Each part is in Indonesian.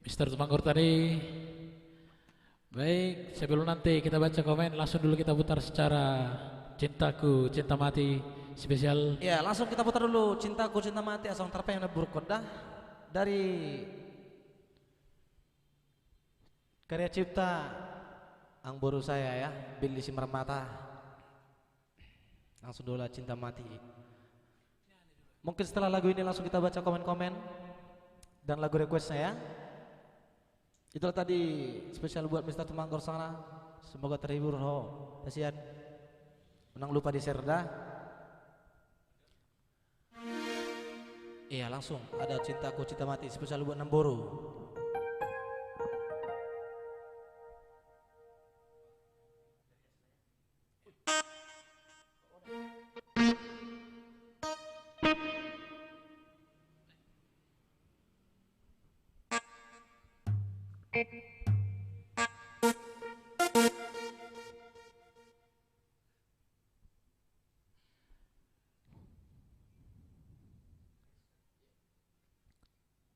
Mister Tumanggur tadi. Baik, sebelum nanti kita baca komen, langsung dulu kita putar secara Cintaku Cinta Mati spesial. Ya, langsung kita putar dulu Cintaku Cinta Mati asal terpeng yang berkodah dari karya cipta Angboru saya ya, Billy Simarmata. Langsung dulu Cinta Mati. Mungkin setelah lagu ini langsung kita baca komen-komen dan lagu requestnya ya. Itulah tadi spesial buat Mister Tumanggur sana. Semoga terhibur ho. Kasihan. Menang lupa di share dah. Iya langsung ada Cintaku Cinta Mati spesial buat Namboro.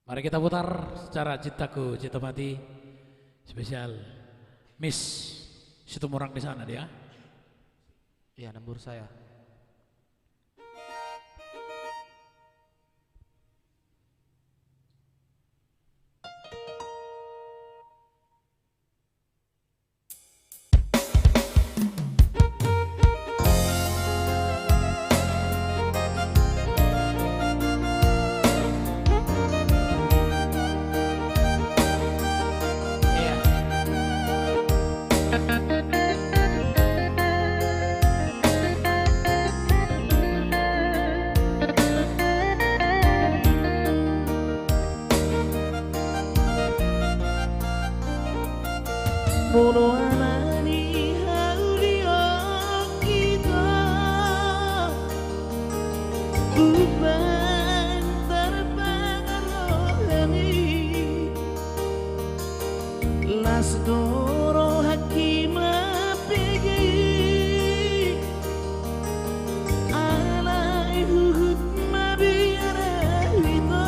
Mari kita putar secara Cintaku Cinta Mati spesial Miss Situmorang di sana dia. Iya Namboro saya. Bolo amani haulia kita bukan terpengaruhi las doro hakima pegi alai hut mabiara itu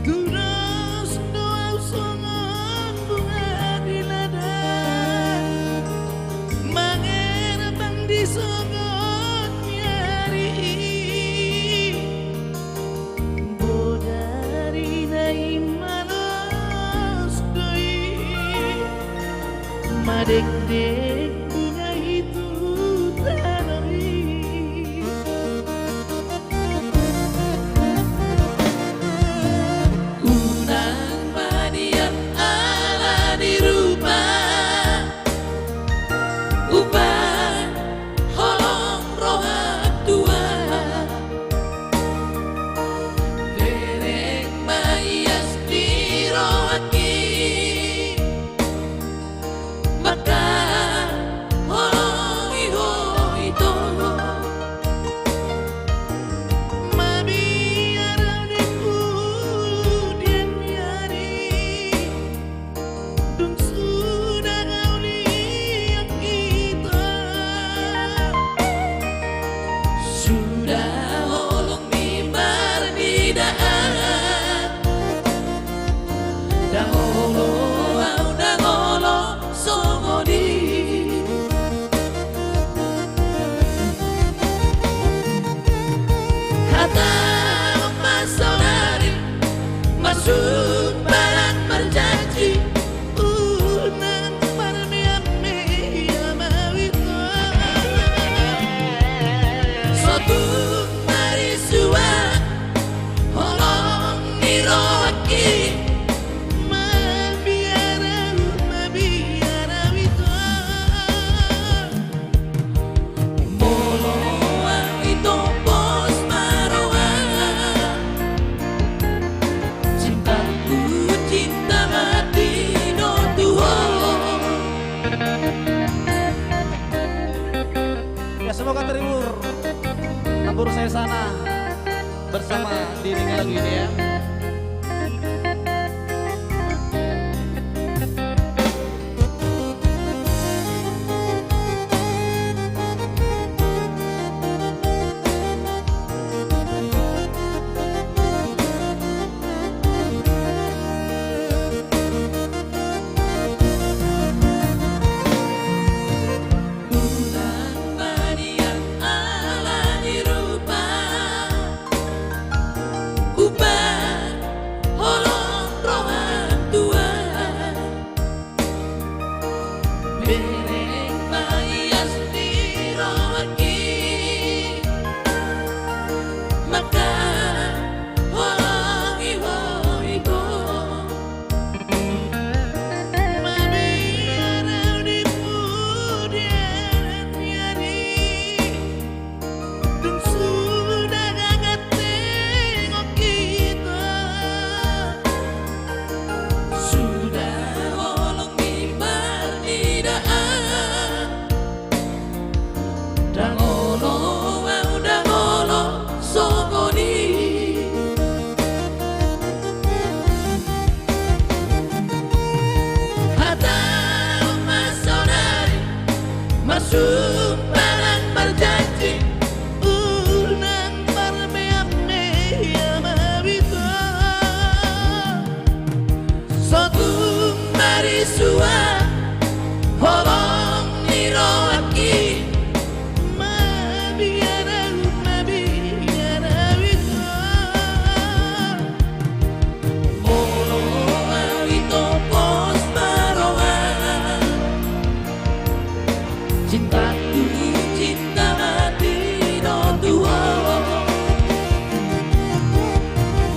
tunas doa songan bunga di ladang mengerbang di sogot nyari bodari nai malas doi madek-dek bunga itu tanami unang padian ala di rumah upan holong rohat tua derek mayas di rohaki maka holong iho itu mabiara di kemudian hari dun sudah kau lihat kita sudah holong mimbar di daan daholo songodi kata mas saudari masuk barang berjanji unang parmiame amawito suatu marisua holong niroaki mabiara wito moloang itu bos maroa cintaku cinta mati no Tuhan. Ya semoga terhibur Namboro saya sana bersama diri lagu ini ya. maka wangi hoiko Mabiarau di kemudian hari dan sudah gagak tengok kita sudah bolong di pernidaan dan olo sokoni atau masonari masuk barang berjanji unang bermea-mea mabita suatu marisua holong niroaki cintaku cinta mati no tuho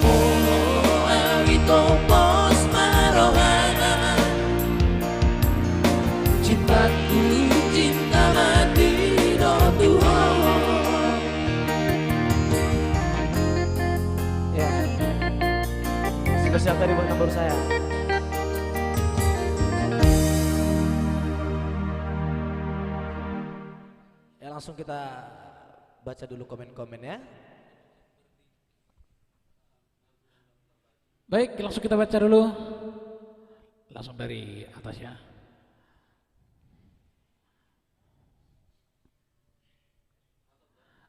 Molo awito pos marohana cintaku cinta mati no tuho Ya. Spesial tadi buat nomor saya. Ya langsung kita baca dulu komen-komen ya. Baik, langsung kita baca dulu. Langsung dari atas ya.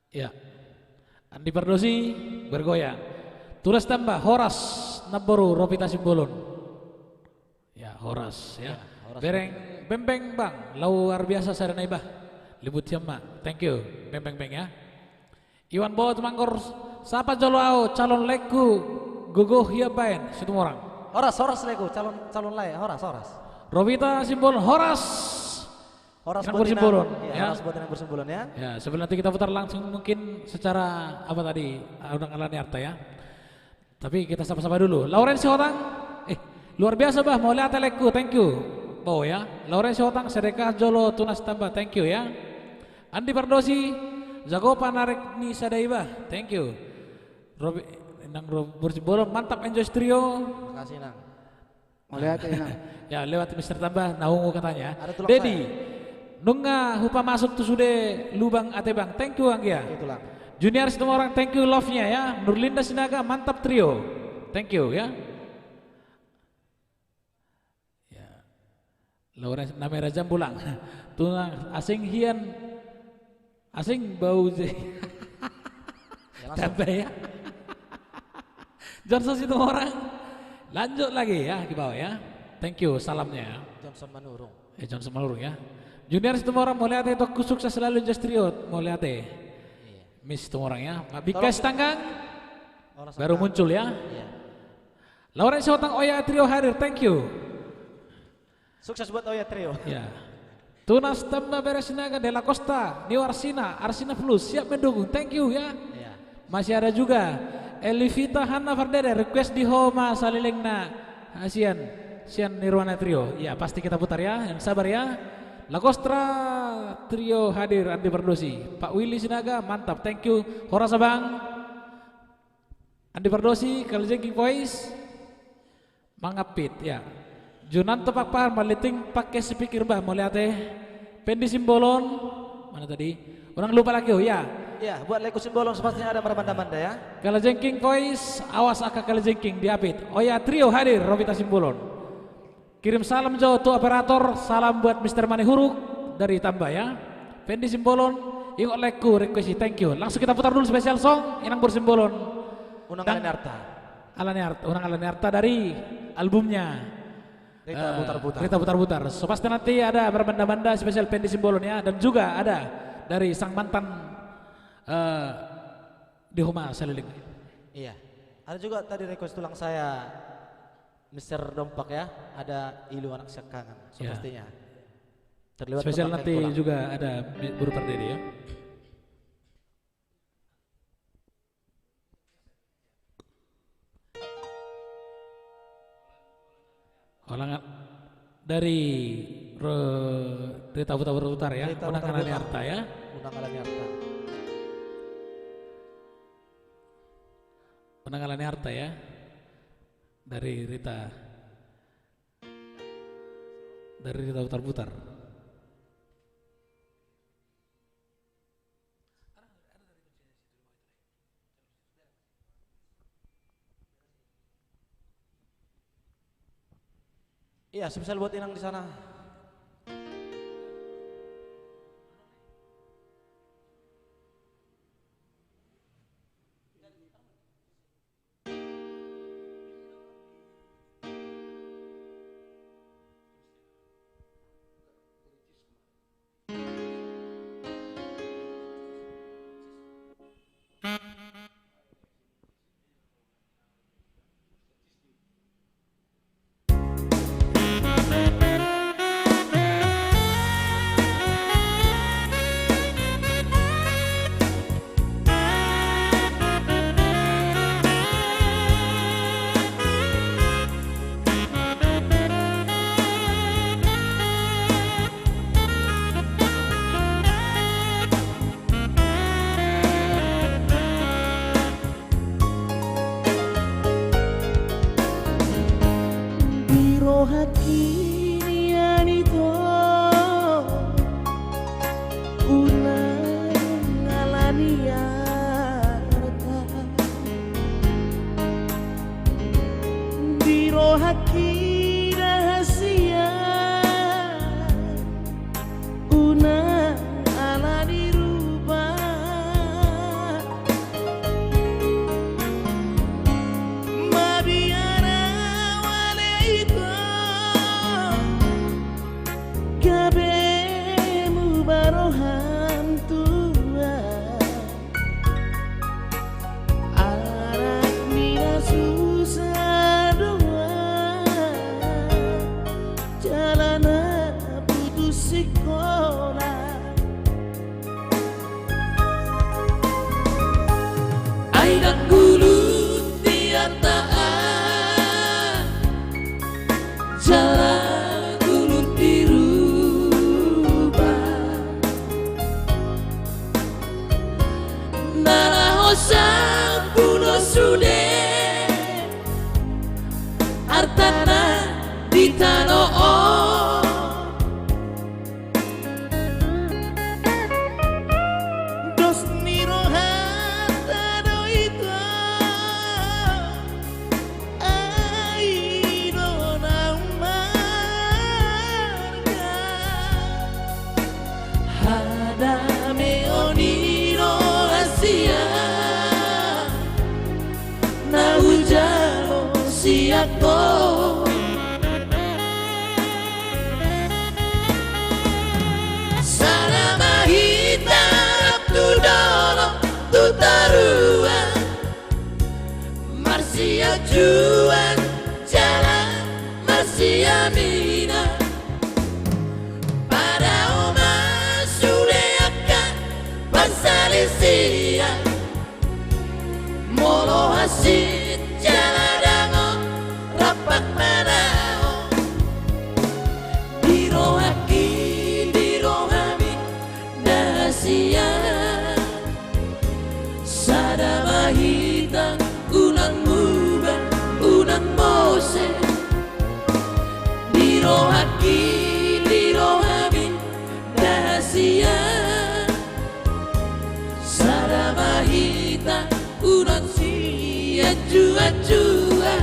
Ya. Andi Pardosi bergoyang. Tulis tambah Horas Naboru Ropita Simbolon. Ya, Horas ya. Horas. Bereng bembeng Bang, luar biasa sarana ibah. Libut siapa? Thank you. Bembeng beng ya. Iwan Bowo Temangkor siapa joloau calon leku guguh ya bain situ orang. Horas lego calon lain Horas. Ropita Simbolon Horas. Horas Yang buat bersimbolon, Inang. ya. Ya, Horas buat yang bersimbolon ya. Ya, sebelum nanti kita putar langsung mungkin secara apa tadi undang alani harta ya. Tapi kita sama-sama dulu. Laurensi Hotang, luar biasa bah, mau lihat teleku, thank you. Bawa ya. Laurensi Hotang, sedekah jolo tunas tambah, thank you ya. Andi Pardosi, jago panarik ni sadai bah, thank you. Robi, nang bersimbolon, mantap enjoy trio. Terima kasih Nang. Mau lihat ya, Nang? Ya lewat Mister Tambah, naungu katanya. Ada tulang Dedi, nunga hupa masuk tuh sudah lubang ate bang, thank you Anggia. Itulah. Junior semua orang thank you love-nya ya. Nurlinda Sinaga mantap trio. Thank you ya. Ya. Laura Namera Jambulang. Tunang asing hian asing bau je. Ya, langsung. Tambah ya. Johnson itu orang. Lanjut lagi ya ke bawah ya. Thank you salamnya ya. Johnson Manurung. Johnson Malurung ya. Junior semua orang mau lihat itu sukses selalu just trio. Mau lihat Miss itu orang ya. Mabika Stanggang Horas baru muncul ya. Iya. Lawrence Hotang Oya trio hadir, thank you. Sukses buat Oya Trio. Ya. Tunas Tamba Beresinaga De La Costa, New Arsina Plus siap mendukung, thank you ya. Iya. Masih ada juga Elivita Hanna Fardede request di Homa Salilingna Sian Nirwana trio. Ya pasti kita putar ya, yang sabar ya. La Costa trio hadir Andi Pardosi. Pak Willy Sinaga mantap, thank you. Horas Abang. Andi Pardosi, Kaljengking Voice. Mangapit ya. Junanto Pakpar maliting pakai speaker bah mau lihat Pendi Simbolon. Mana tadi? Orang lupa lagi oh ya. Ya, buat Leko Simbolon sepastinya ada berbanda-banda ya. Kaljengking Voice, awas aka Kaljengking diapit. Oh ya trio hadir Robita Simbolon. Kirim salam jauh tuh operator, salam buat Mr. Manihuruk dari Tambah ya. Pendi Simbolon, ingok leku request thank you. Langsung kita putar dulu spesial song Inang Bersimbolon. Unang Alenarta. Unang Alaniarta dari albumnya. Kereta putar-putar. So pasti nanti ada berbanda-banda spesial Pendi Simbolon ya. Dan juga ada dari sang mantan di Homa Saliling. Iya. Ada juga tadi request tulang saya Mr. Dompak ya. Ada Ilu anak sekangan. So Ya. pastinya. Terlibat Spesial Dompak nanti yang tulang. juga ada Buru Pardede ya. Kalangan dari Rita Putar ya, Rita Unang Putar Alani Putar. Harta ya. Unang Alani Harta. Unang Alani Harta ya. Dari Rita Putar. Iya, spesial buat Inang di sana. Aidan gulut tiartaan, jalan gulut dirubah. Narahosa puno sude, artana di tanoo. Siako Salama hitam tu dolong tu taruhan Marsia juan jalan Marsia mina pada oma sudah akan pasalisia molo hasil jalan rapat manao dirohaki dirohami dahasia sadama hitam unang muba unang mose dirohaki dirohami dahasia sadama hitam unang sia jua-jua.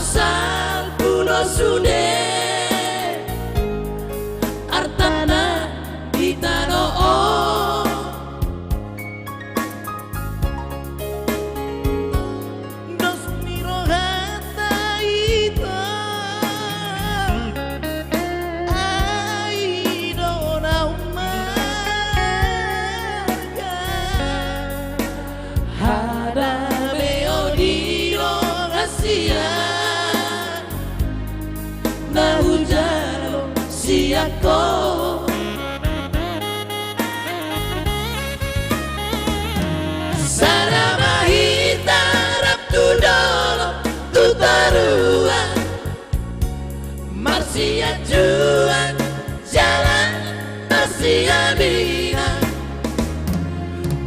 asal pulau Sude artana di tanah dos miro hata ita ai dona umarga hada beo di Asia na hujaro siako Saramahita rap tu dolo tu tarua Marsia juan jalan Marsia bina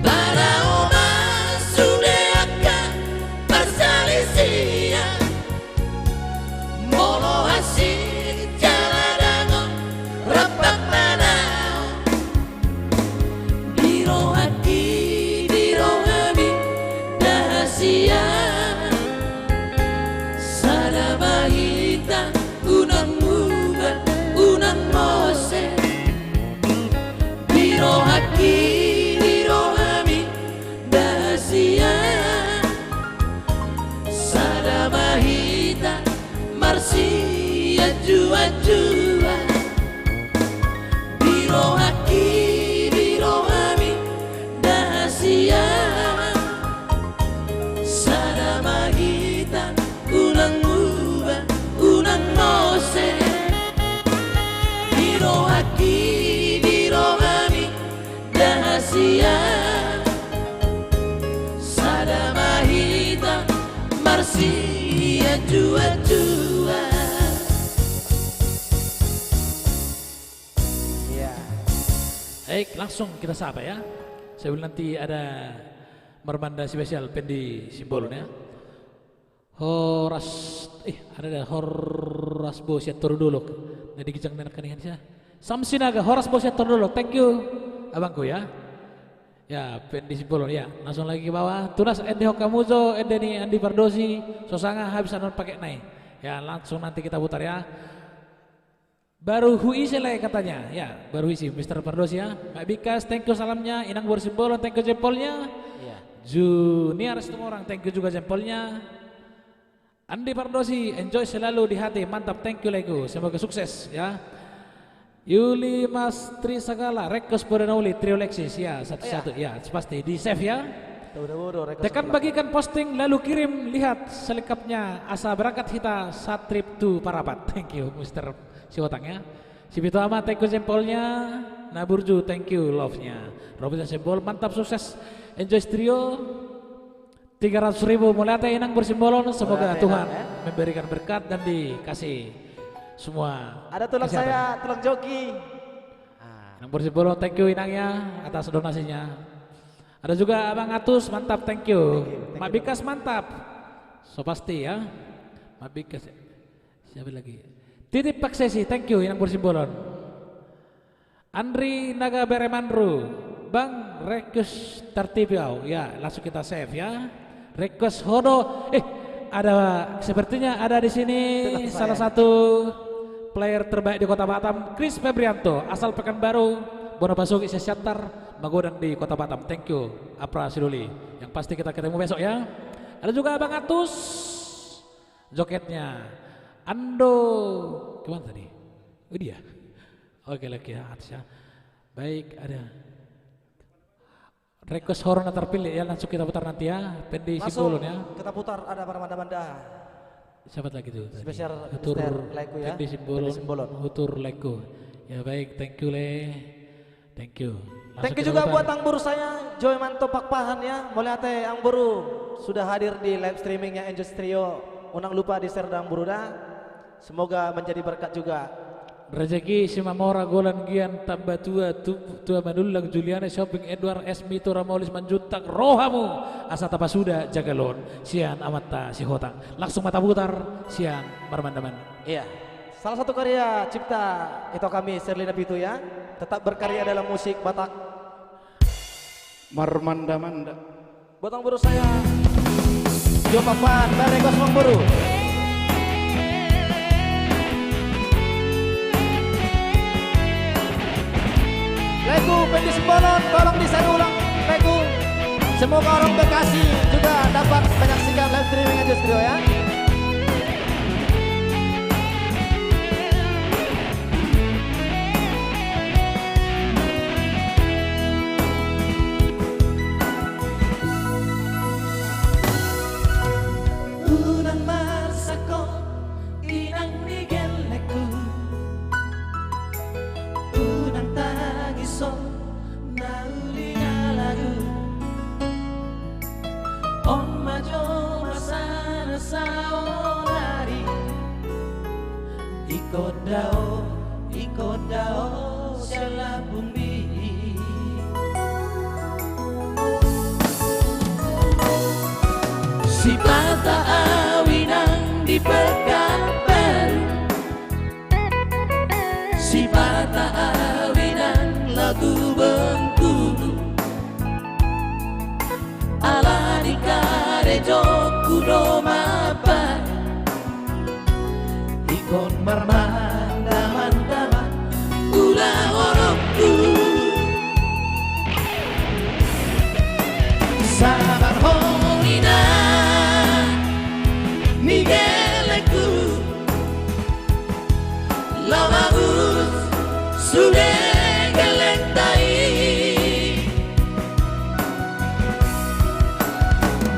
para umat sudeaka persalisia molo hasil jaladango rapak manao diro hati diro hami dahasia Saramahita unang muba unang mose diro hati diro hami dahasia Saramahita Marsia jua-jua diro haki diro hami dahasia Saramahita unang muba unang mose diro haki diro hami dahasia Saramahita Marsia jua-jua. Baik, langsung kita sapa ya. Saya bilang nanti ada mermanda spesial Pendi Simbolon ya. Horas Bosiat Tordolok. Jadi kijang nenek kanihan siya. Samsinaga Horas Bosiat Tordolok. Thank you abangku ya. Ya, Pendi Simbolon ya. Langsung lagi ke bawah. Tunas Ende Hokamuzo, Ende nih Andi Pardosi, Sosanga habis anon pakai naik. Ya, langsung nanti kita putar ya. Baru hui selai katanya, ya baru isi Mr. Pardosi ya. Mbak Bikas, thank you salamnya. Inang Borsimbolon, thank you jempolnya. Iya. Junior semua orang, thank you juga jempolnya. Andi Pardosi, enjoy selalu di hati, mantap, thank you Lego, semoga sukses ya. Yuli Mas Tri Sagala, Rekos Bodanoli, Trio Lexis ya satu-satu ya, pasti di save ya. Tekan bagikan posting lalu kirim lihat selengkapnya asa berangkat kita saat trip to Parapat. Thank you Mr. Siwotang ya. Sibito Ama thank you jempolnya. Naburju thank you love-nya. Robinson Simbol mantap sukses. Enjoy Trio 300.000 mulai Inang Bersimbolon. Semoga Tuhan memberikan berkat dan dikasih semua. Ada tulang kesehatan. saya, tulang joki. Inang Bersimbolon thank you Inangnya atas donasinya. Ada juga Abang Atus, mantap, thank you. Mak Bikas mantap, so pasti ya. Mak Bikas, siapa lagi? Titip Pak Sesi, thank you, Inang Bersimbolon. Andri Naga Beremanru, Bang Rekus Tertibiau, ya langsung kita save ya. Rekus Hodo, ada sepertinya ada di sini salah satu player terbaik di Kota Batam, Chris Febrianto, asal Pekanbaru. Bono Basuki Sesyatar Magodang di Kota Batam. Thank you Apra Siduli. Yang pasti kita ketemu besok ya. Ada juga Abang Atus jogetnya Ando kemana tadi? Oh dia. Oke lagi ya Atus ya. Baik ada request horor terpilih ya, langsung kita putar nanti ya. Pendi Simbolon ya. Kita putar ada para manda-manda. Siapa lagi tuh? Spesial Hutur Leko ya. Pendi Simbolon. Hutur Leko. Ya baik, thank you Le. Thank you. Thank you juga buat Ang Buru saya, Joy Manto Pakpahan ya. Mulai ate Ang Buru sudah hadir di live streamingnya Enjoy Trio. Unang lupa di share Ang Buru dah. Semoga menjadi berkat juga. Rezeki Simamora Golan Gian tambah tua Manulang Juliana Shopping Edward Esmito Ramolis Manjutak Rohamu asa tapasuda Jagalon sian amata si Hotang langsung mata putar sian Marmandaman. Iya. Salah satu karya cipta itu kami Serlina Pitu ya. Tetap berkarya dalam musik Batak. Marmanda-manda. Buat Ang Buru saya, Jo Papan, Barekos Ang Buru. Leku Pendi Simbolon, tolong desain ulang Leku. Semoga orang Bekasi juga dapat menyaksikan live streaming aja studio ya. Unang marsako inang nigeleku, unang tangiso nauli na lagu, on majo masana sa onari, ikot dao siya bumi. Si Pata awinang di Pekanbaru, si Pata awinang lagu Bengkulu, ala di Karejo kudo mapan, ikon marmandaman-daman ulang orokku. Sabar hongina nigeleku, lo bagus sudah gelentai,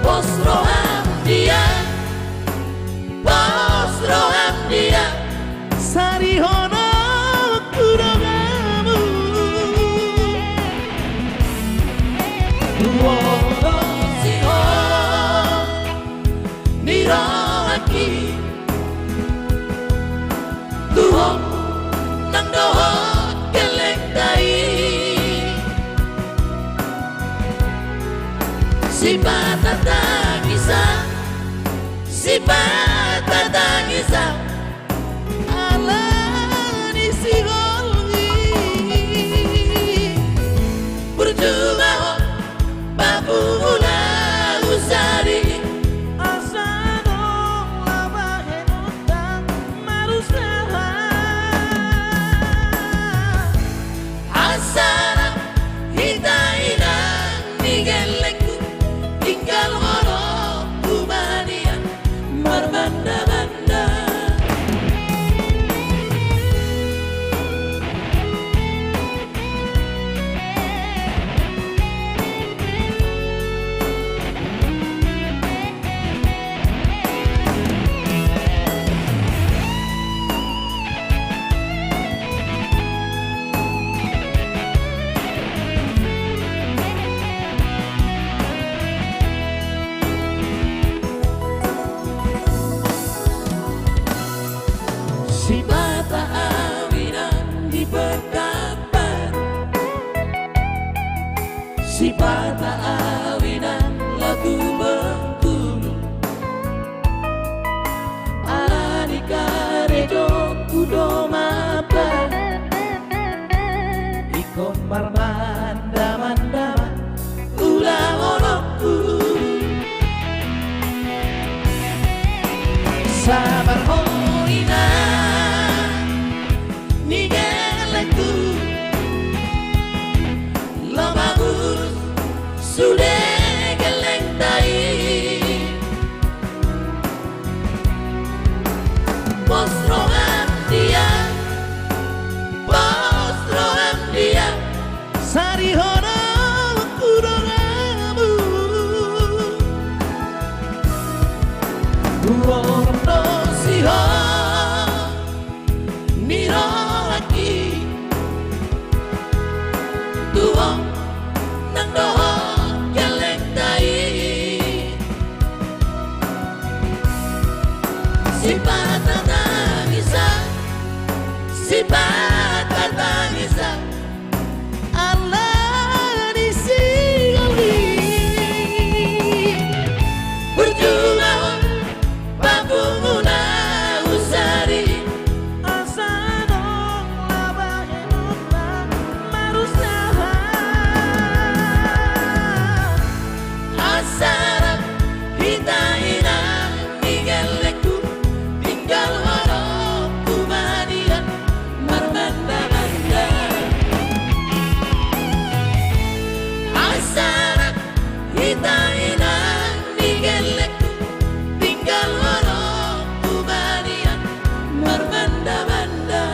bos roham dia, sari hono kudogamu, wono siho niroaki, tuhong nang doho kelengtai, si Pata tangisa, ala ni sigolgi, percuma ho babu mula usari, asano labahen utang marusaha, asana hitaina nigeleku, tinggal holo umania marbanda-banda. Si Pata awinang di Pekanbaru, si Pata awinang lagu Bengkulu, ala di Karejo kudo mapan, ikon marmandaman-daman ulang orokku. Sabar hoina nigeleku, lo bagus sudah gelentai, bos roham dia, sari hono kudogamu, wono siho niroaki, tuwong nang doho kelengtai, si Pata tangisa, ala di sigolgi, percuma ho babu mula usari, asano labahen utang marusaha, asara hitaina nigeleku, milikku, tinggal walau kubanian berbenda-benda.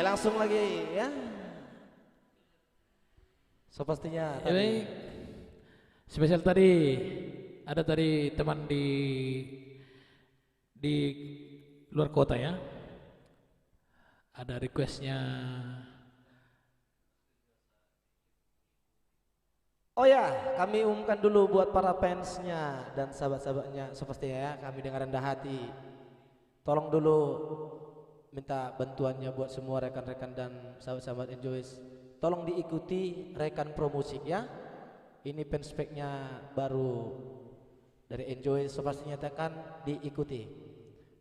Langsung lagi ya. So pastinya Ya, baik. Spesial tadi ada tadi teman di luar kota ya. Ada requestnya. Oh ya, kami umumkan dulu buat para fansnya dan sahabat-sahabatnya sepertinya ya, kami dengan rendah hati. Tolong dulu minta bantuannya buat semua rekan-rekan dan sahabat-sahabat Enjoys. Tolong diikuti rekan promusik ya. Ini fanspage-nya baru dari Enjoys, sepastinya tekan diikuti.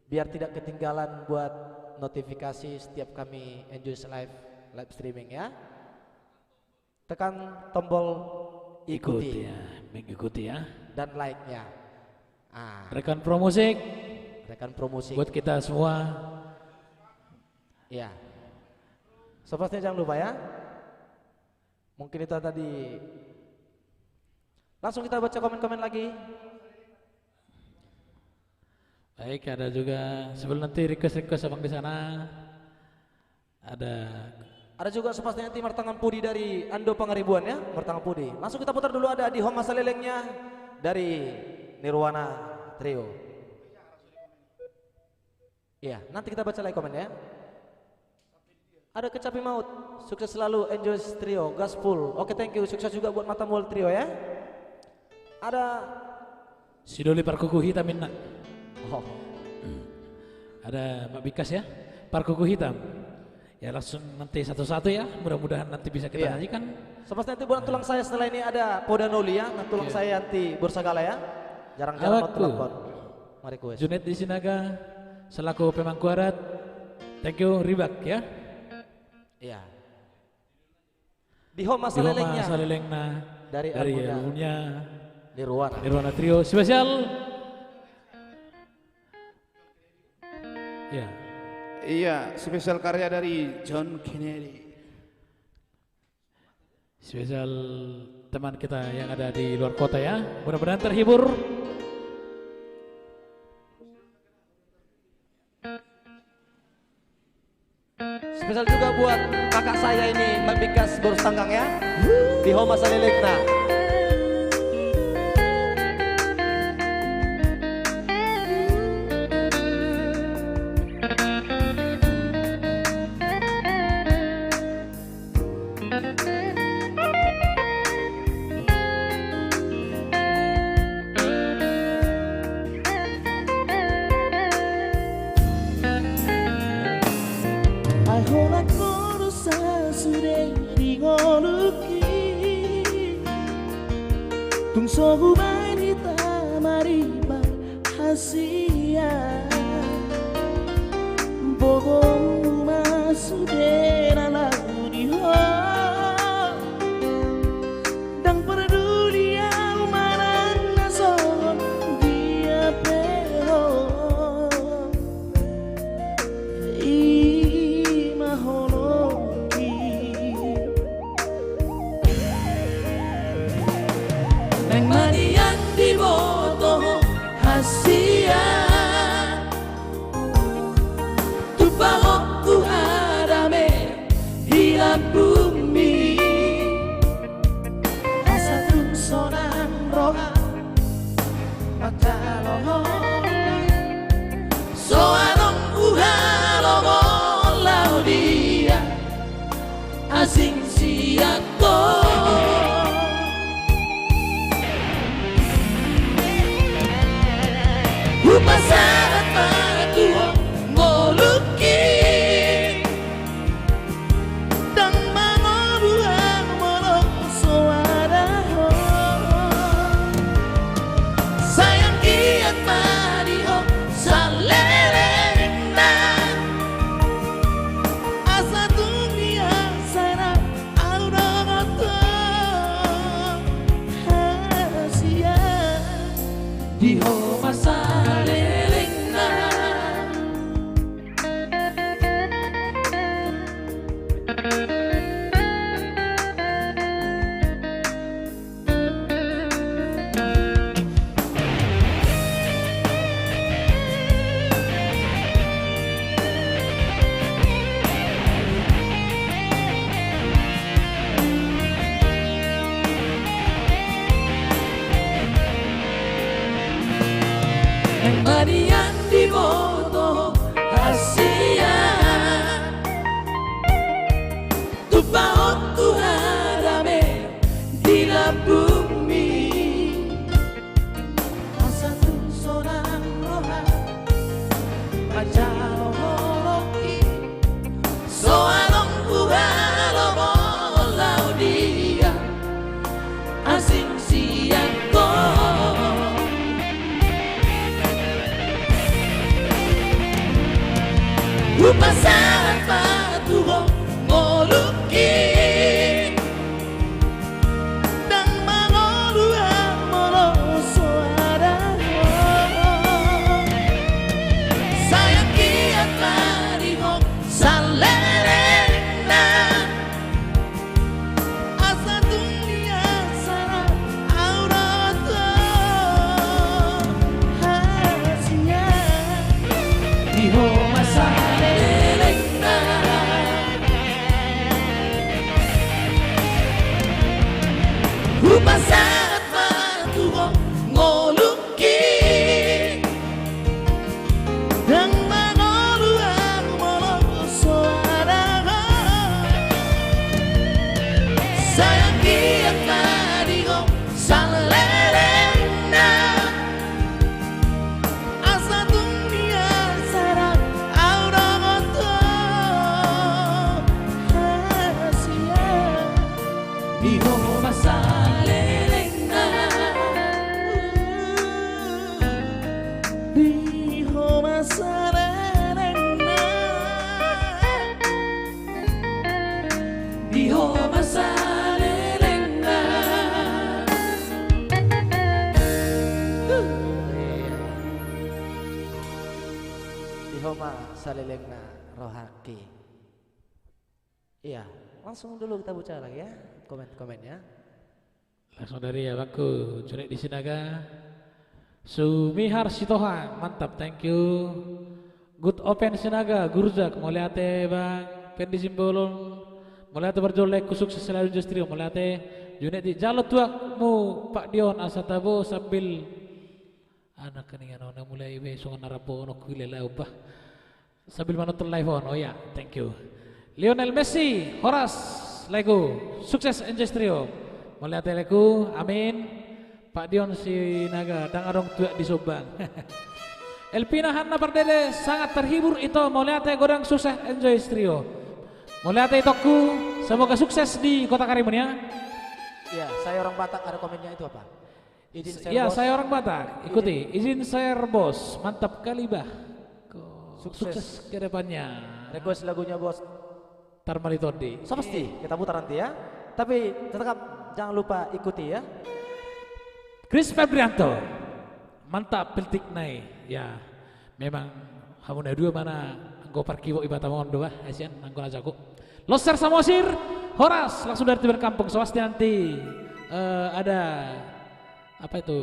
Biar tidak ketinggalan buat notifikasi setiap kami Enjoys live streaming ya. Tekan tombol ikuti ya, mengikuti ya. dan like-nya. Rekan promusik Rekan promusik. buat kita semua. Ya. Sepastinya jangan lupa ya. Mungkin itu tadi. Langsung kita baca komen-komen lagi. Baik, ada juga sebelum nanti request abang di sana. Ada juga sepastinya nanti Martangan Pudi dari Ando Pangaribuan ya, Martangan Pudi. Langsung kita putar dulu, ada di home masa lelengnya dari Nirwana Trio. Iya, nanti kita baca lagi komen ya. Ada Kecapi Maut, sukses selalu Enjoy Trio, gas full. Oke, thank you, sukses juga buat Mata Mul Trio ya. Ada Sidoli Parkuku Hitam Minna. oh, Ada Mbak Bikas ya, Parkuku Hitam. Ya langsung nanti satu-satu ya, mudah-mudahan nanti bisa kita Iya. nyanyikan. sepastinya nanti buat tulang saya setelah ini ada Podanoli ya, nanti tulang saya nanti Bursagala ya. Jarang-jarang Awakku. tulang kon. Mari kues. Junet di Sinaga selaku pemangku adat. Thank you Ribak ya. Iya. Di home masa Di lelengnya Homa Salilengna dari dari Albunda. albumnya Nirwana. Nirwana Trio spesial. Ya. Iya, spesial karya dari John Kennedy. Spesial teman kita yang ada di luar kota ya. Mudah-mudahan terhibur. Spesial juga buat kakak saya ini Mbak Bikas Boros Tanggang ya. Di home masa lelengna. Ahola korosa sure rigoluki Tung sohu bani tamariba hasia Bogong masudera lagu di ho Dang peduli yang marang naso dia peho Neng manian di boto hasia Tupahokku adame hilang bumi Asa tuksonan roha mata lohon Soanong uhalomo laudia Asing siako Upasaran matu ngoluki Dan mangoruang molok suaraho Sayang kiat madiho salelena Asa dunia sana aurogoto Hasia Diho masa lele Marian di boto kasihan Tupaot tuharame di la bumi Asa tu sonang roha Macalo holoki Soalong buhalo molau dia Asing siang ko Upasan patuho moluki Dan mangoluan molo suara Sayang kiat marihok salerena Asa dunia sana aurata Hasia Diho masa Upasan patuho ngoluki Dan mangoluan molo suara Sayang kiat mariho salerena Asa dunia sarang auragoto Hasia Diho masa Dihoma salilengna rohaki. Iya, langsung dulu kita baca lagi ya komen-komennya. Langsung dari abangku Junaid di Sinaga. Sumihar Sitohan, mantap, thank you. Good open Sinaga, Gurzak, moliate bang, Pendi Simbolon, moliate berjolek kusukses selalu justru moliate. Junaid di jalur tuakmu Pak Dion asatabo sambil anak keningan ona mulai besok narapo ono kulela ubah sambil menonton live on. Oh ya, thank you. Lionel Messi, Horas, Lego, sukses Enjoy Trio. Melihat Lego, amin. Pak Dion Sinaga, dangarong tuak di Subang. Elpina Hanna Pardede sangat terhibur itu melihat godang sukses Enjoy Trio. Melihat itoku, semoga sukses di Kota Karimun ya. Iya, saya orang Batak, ada komennya itu apa? Izin share Ya, bos. saya orang Batak. Ikuti, izin share bos. Mantap kali bah. Sukses ke depannya. Request lagunya bos. Tarmali Tondi. So pasti kita putar nanti ya. Tapi tetap jangan lupa ikuti ya. Chris Febrianto. Mantap peltik naik. Ya, memang hamuna dua mana anggo parkiwo ibata mohon doa Asian anggo ajaku. Loser Samosir, Horas langsung dari Tuban Kampung. Swasti nanti ada apa itu?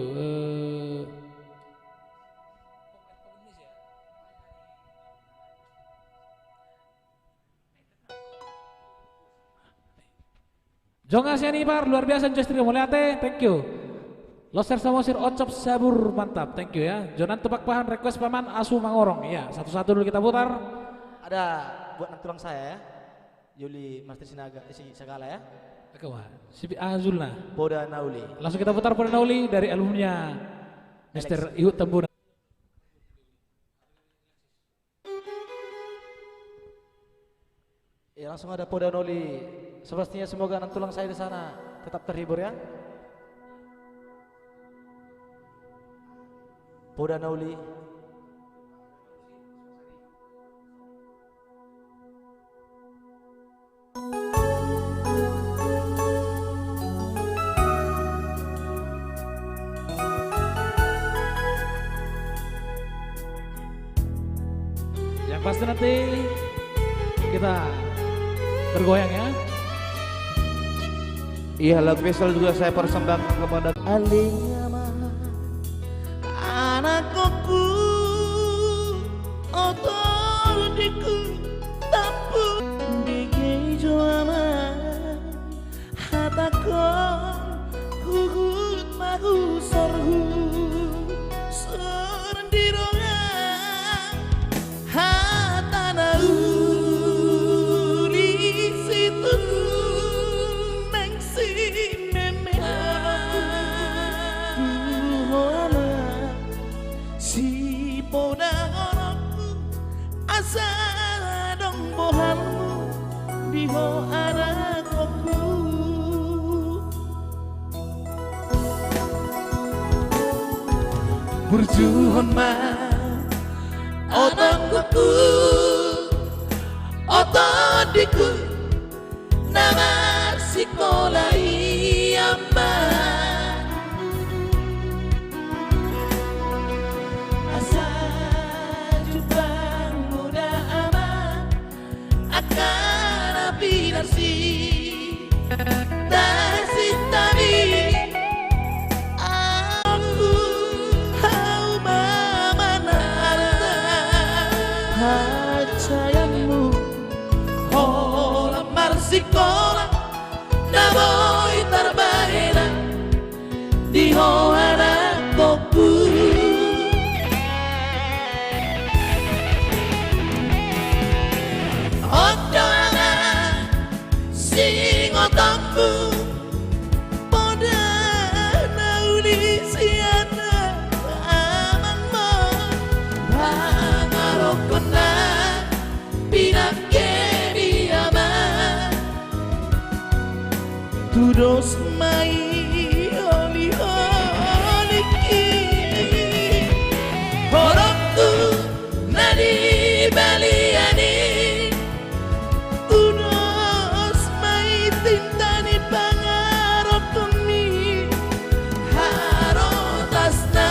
Jonga Sianipar luar biasa justru muliate, thank you. Loser Samosir Ocop Sabur mantap, thank you ya. Jonan Tebak Pahan request paman Asu Mangorong ya. Satu-satu dulu kita putar. Ada buat nantulang saya ya. Yuli Master Sinaga segala ya. Kawan, si Azulna. Poda Nauli. Langsung kita putar Poda Nauli dari albumnya Mr. Ihut Tembunan. Ya langsung ada Poda Nauli. Sepastinya semoga nantulang saya di sana tetap terhibur ya. Poda Nauli. Yang pasti nanti kita bergoyang ya. Iya, lagu spesial juga saya persembahkan kepada Alingama anakku otodiku tapu digi joama hatako huhut mahu sorhu serendiro Berjuhon ma Otong kuku Otong diku Nama sekolah iyamba Asa jubang muda aman Akan api narsi Dasi tami Aku hau mamana Hacayanmu Holamar sekolah Namoy tarbahena Di hoara kopu Odoanga Singotambu Poda nauli siana Amanmo Pangarokona Pinake diaman Tudos mai oli oliki Horokku nadi baliani Tudos mai tintani pangarokuni Harotasna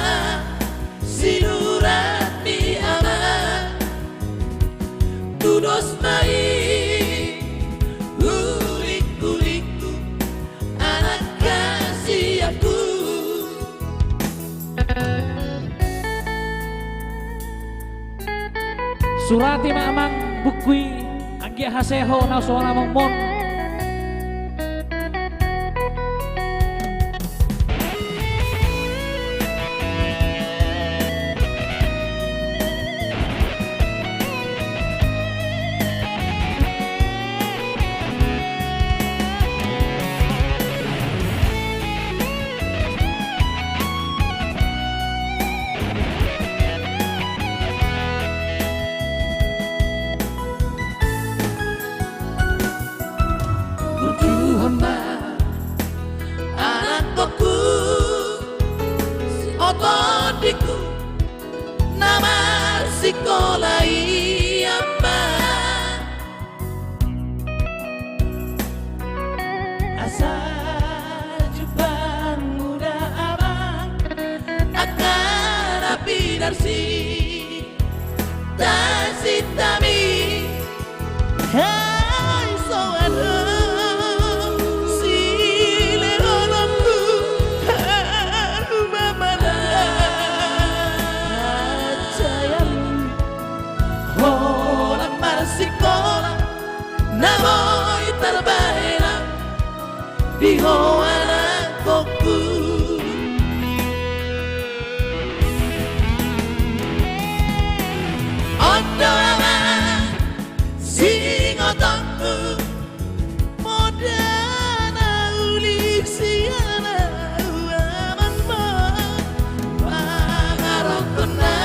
sinurat mi aman Tudos mai ulik-ulikku anak kasih aku Surati mamang bukui anggia haseho na suara mongmon. Anakku otodiku nama sekolah iyamba asal jubang muda abang akan api darsi dasi tami hai soada Namoy tarbahena di hoara koku Odoama singotongku Modana ulik siana Uamanmo Pangarokona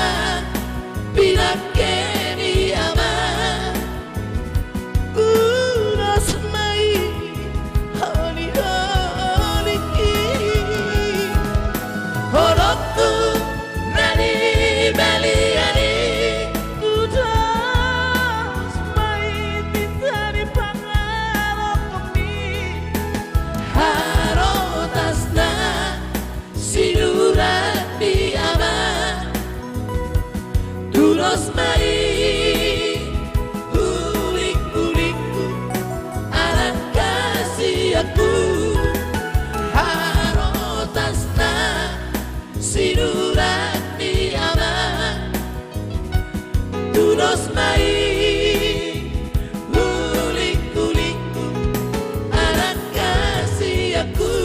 Pinake diaman Uras mai Holi-holiki Horokku nani baliani Udas mai titani pangarokoni Harotasna sinurat diaman Tulos mai aku harotasna sinurat mi aman tulos mai ulik-ulikku anak kasih aku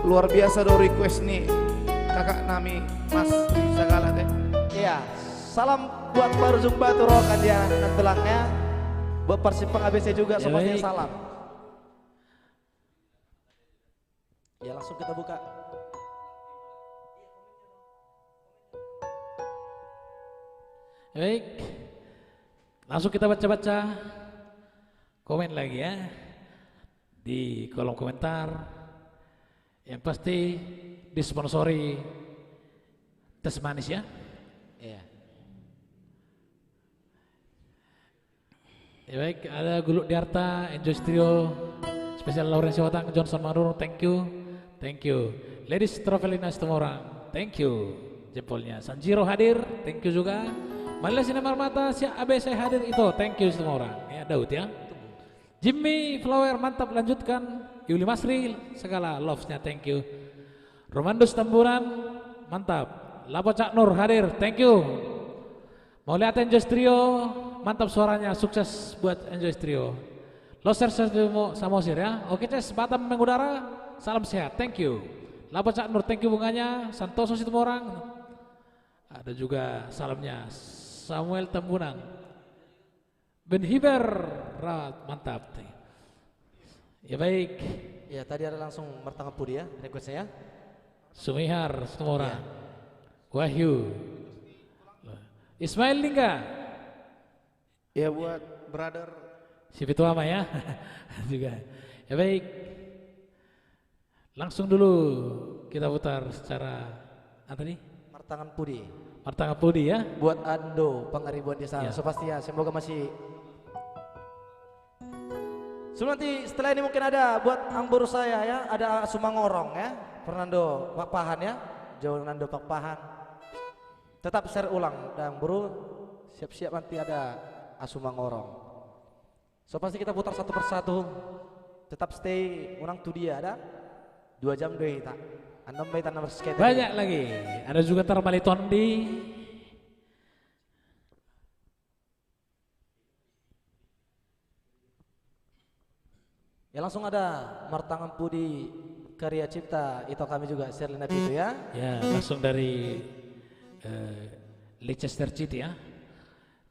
Luar biasa do request nih kakak Nami Mas segala teh. Iya, salam buat baru jumpa turokan dia nantelangnya. Buat Persipang ABC juga Ya, semuanya baik. salam. Ya langsung kita buka. Baik, langsung kita baca-baca komen lagi ya di kolom komentar. Yang pasti disponsori tes manis ya. Iya. Ya baik, ada Guluk Diarta, Enjoy Trio, spesial Lawrence Watang, Johnson Marun, thank you. Ladies Travelina semua orang, thank you. Jempolnya. Sanjiro hadir, thank you juga. Malaysia Sinar Mata, si ABC hadir itu, thank you semua orang. Ya Daud ya. Jimmy Flower mantap, lanjutkan. Yuli Masri segala loves-nya, thank you. Romandus Tamburan mantap. Lapo Cak Nur hadir, thank you. Mau lihat Enjoy Trio, mantap suaranya, sukses buat Enjoy Trio. Loser Samosir ya. Oke Ces, Batam mengudara, salam sehat, thank you. Lapo Cak Nur, thank you bunganya. Santoso Situmorang. Ada juga salamnya Samuel Tambunan. Ben Hiber, mantap. Ya baik. Ya tadi ada langsung Martanga Pudi ya, requestnya ya. Sumihar Situmorang. Wahyu. Ismail Lingga. Ya buat brother Si Pituama ya. Juga. Ya baik. Langsung dulu kita putar secara apa nih? Martangan Pudi. Martanga Pudi ya. Buat Ando Pangaribuan Desa. Ya. So pasti ya, semoga masih. Sebelum nanti setelah ini mungkin ada buat Ambur saya ya, ada Sumangorong ya, Fernando Pakpahan ya, Fernando Pakpahan. Tetap share ulang dan bro, siap-siap nanti ada Asumangorong. So pasti kita putar satu persatu. Tetap stay orang tu dia ada 2 jam deh tak. Anda baik tanam skate. Banyak lagi. Ada juga Termali Tondi. Ya langsung ada Martangan Pudi karya cipta itu kami juga share lina itu ya. Ya langsung dari Leicester City ya.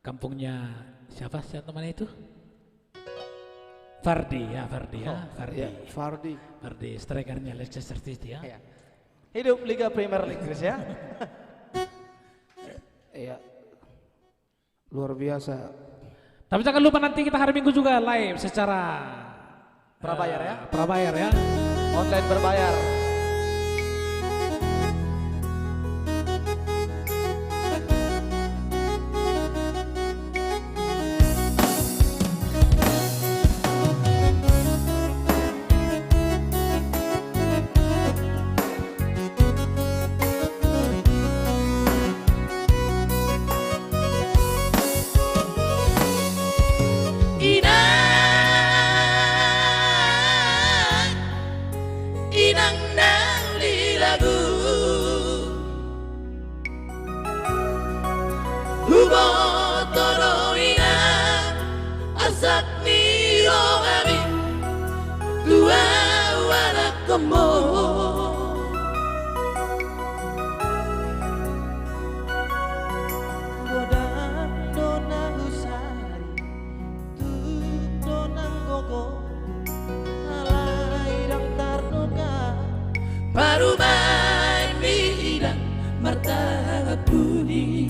Kampungnya siapa namanya itu? Fardi ya, Fardi ya, Fardi. ya Fardi. Fardi, strikernya Leicester City ya. Ya. Hidup Liga Premier League Inggris ya. Ya luar biasa. Tapi jangan lupa nanti kita hari Minggu juga live secara Prabayar ya. Prabayar ya. Online berbayar. Inang nang lilagu Hubo toro inang asak niro ami Dua wala komo Godang donang usari tu donang gogo alai dang tarnoga Parumai mi inang martaga puni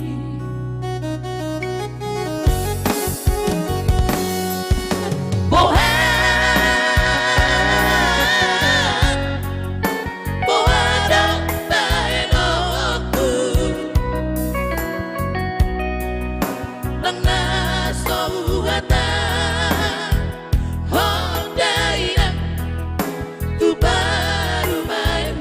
Tu baru main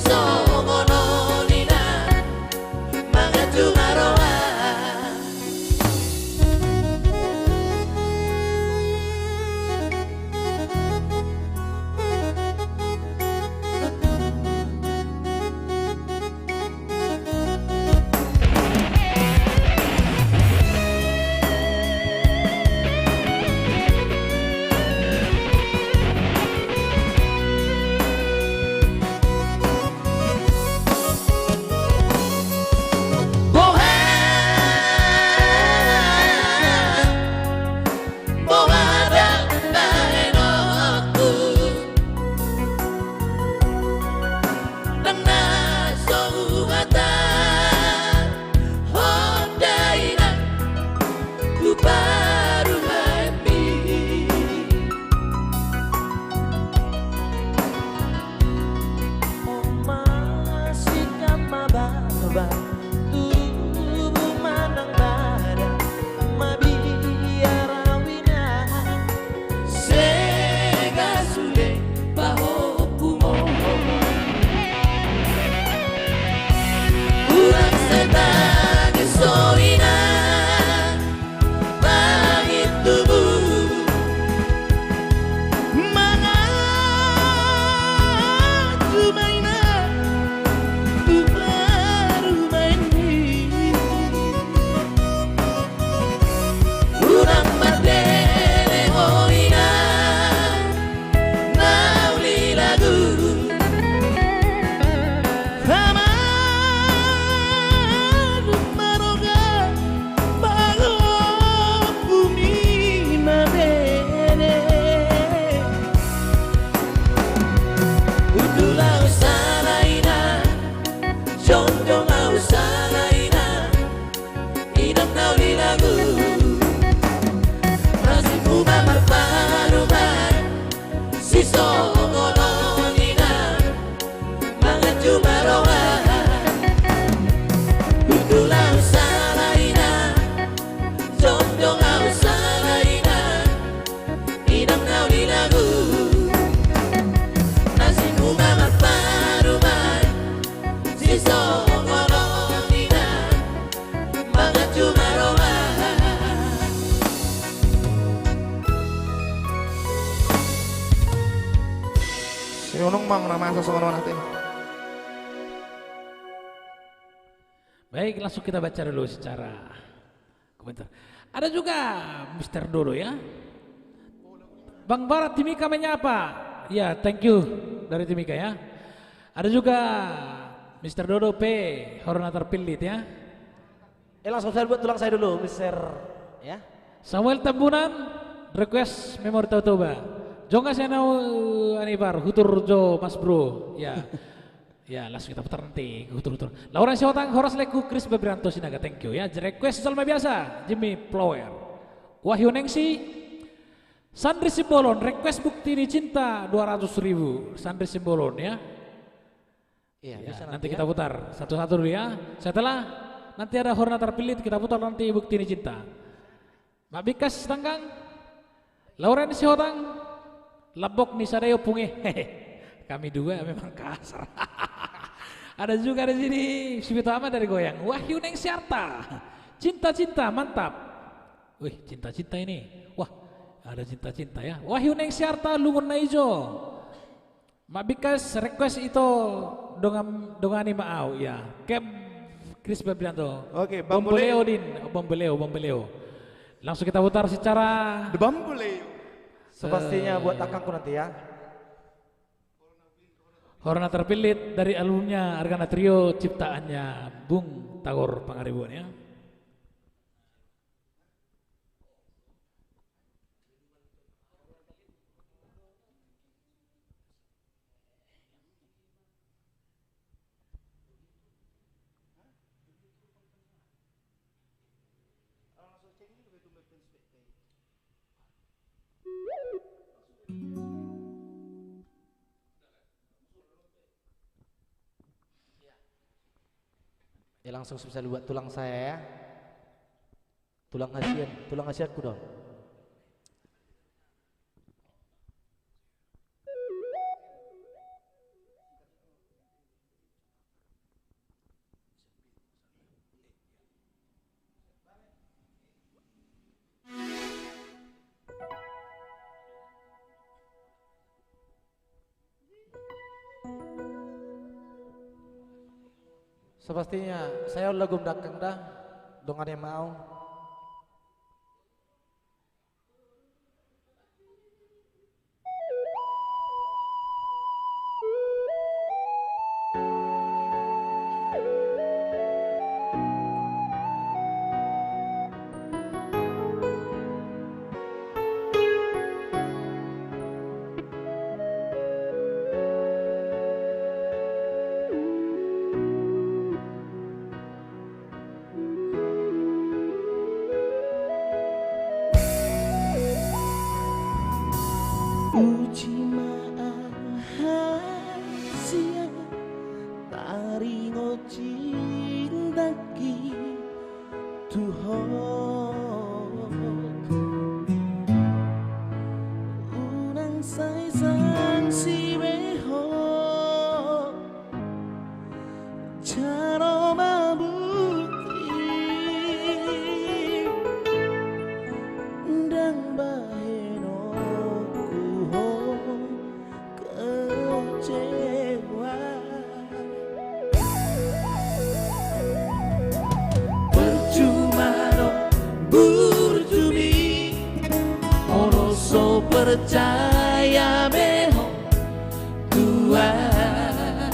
siso ngono nina mangaju maroa. Sinunong mang nama sesuatu nanti. Baik, langsung kita baca dulu secara komentar. Ada juga Mr. Dodo ya. Bang Barat Timika menyapa. Ya, thank you dari Timika ya. Ada juga Mr. Dodo P. Horna terpilih ya. Langsung saya buat tulang saya dulu, Mr. Ya. Samuel Tambunan request memori Tautoba. Jongga saya nau anibar hutur jo Mas Bro. Ya. Ya, langsung kita putar nanti hutur-hutur. Lauren Siotang, Horas Leku, Chris Bebrianto Sinaga, thank you ya. Request Salma biasa, Jimmy Plower. Wahyu Nengsi, Sandri Simbolon, request bukti ini cinta 200.000. Sandri Simbolon ya. Iya, Ya, bisa nanti ya. kita putar satu-satu dulu ya. Setelah nanti ada Horna terpilih, kita putar nanti bukti ini cinta. Mbak Bikas Tanggang, Lauren Siotang, Labok Nisadeo Punge. Hehe. Kami dua memang kasar. Ada juga di sini Sibito Ahmad dari Goyang. Wahyu Neng Siarta. Cinta-cinta mantap. Wih, cinta-cinta ini. Wah, ada cinta-cinta ya. Wahyu Neng Siarta Lungun Naijo. Mak Bikas request itu dongani maau ya. Kem Chris Bebrianto. Oke, Bombeleo Din, Bombeleo. Langsung kita putar secara The Bambule. Sepastinya buat akangku nanti ya. Horna terpilih dari albumnya Argana Trio ciptaannya Bung Tagor Pangaribuan ya. Ya langsung bisa buat tulang saya ya. Tulang hasiatku dong. Sepastinya saya lagu belakang dah dongan yang mau. Uji mahasia taringo cintaki Tuhan unang say sang si beho caro mabuti ndang baheno kecewa percuma dong berjumi ono so percaya beho Tuhan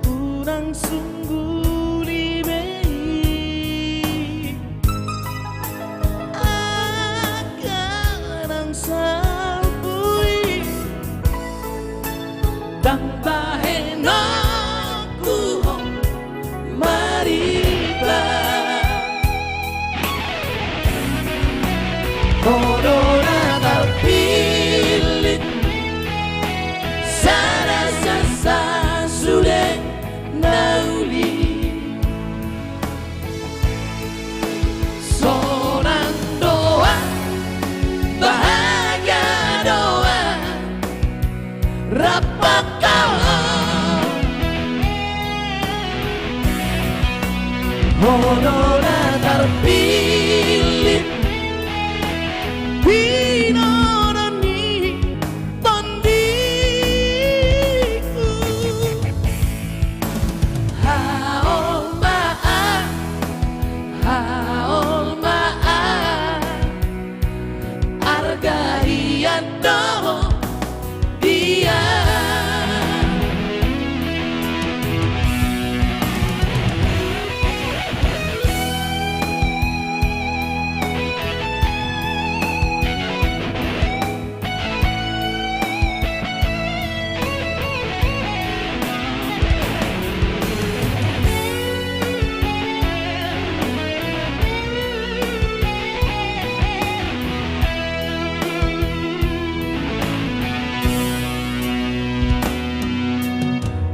unang sungguh libei akan ang sampui dan bahen aku mariba corona terpilih sana sasa sudah nauli seorang doa bahagia doa rapakau corona terpilih Pinodoni tondiku haol maaf argahian doh dia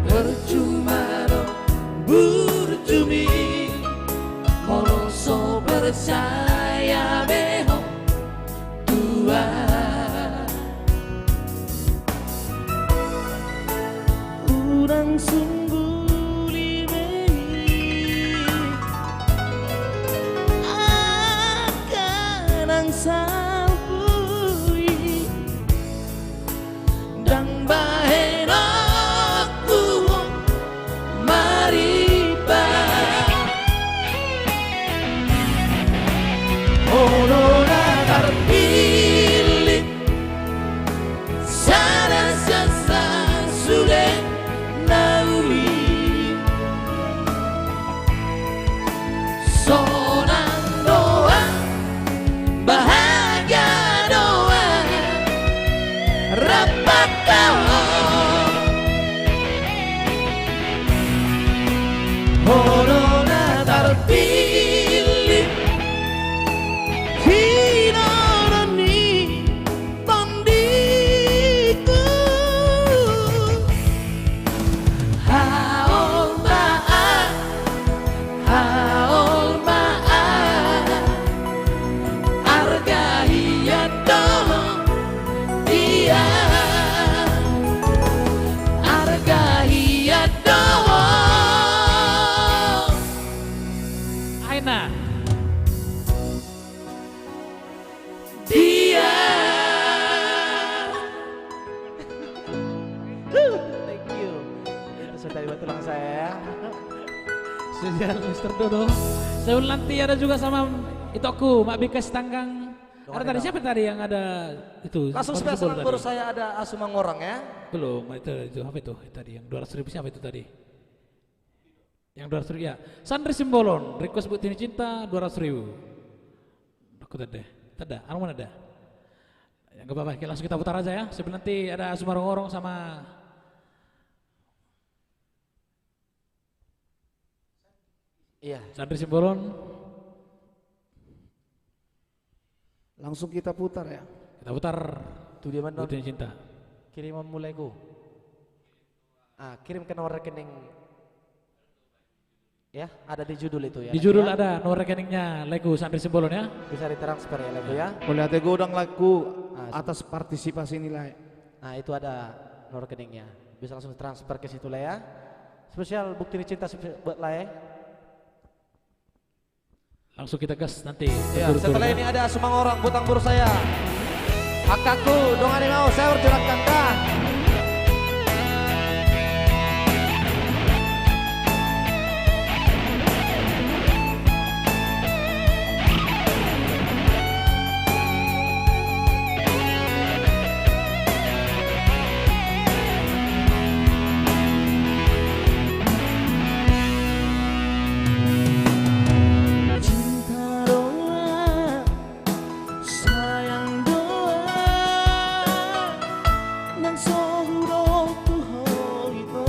percuma dong berjumi moroso percaya beho Tuhan urang sungguh libei akan ang sampui dan bahen aku mariba corona terpilih sana sasa sudah nauli seorang doa bahagia saya ya. Spesial Mr. Dodo. Sebelum nanti ada juga sama itu aku, Mak Bikas Tanggang. Ada tadi siapa tadi yang ada itu? Langsung Baru spesial tadi. baru saya ada Asumangorang ya. Belum, itu apa itu tadi yang 200.000 siapa itu tadi? Yang 200.000 ya. Sandri Simbolon, request Bukti Cinta 200.000. Aku tadi, ada, anu mana ada? Ya, gak apa-apa, langsung kita putar aja ya. Sebelum nanti ada Asumarong sama Iya. Sandri Simbolon. Langsung kita putar ya. Kita putar Tuh dia mana? Bukti Cinta. Kiriman mulaiku. Kirim ke nomor rekening. Ya, ada di judul itu ya. Di judul ya. ada nomor rekeningnya Lego Sandri Simbolon ya. Bisa ditransfer ya Lego ya. Boleh hati gue udang laku atas partisipasi nilai. Nah, itu ada nomor rekeningnya. Bisa langsung transfer ke situ lah ya. Spesial Bukti Cinta buat lah ya. Langsung kita gas nanti. Ya, berturut-turut setelah ya. ini ada Sumangorang Butang Bur saya. Kakakku, dong ani mau saya berjurakan kah? Cinta doa, sayang doa, nang sohuro tuho ito.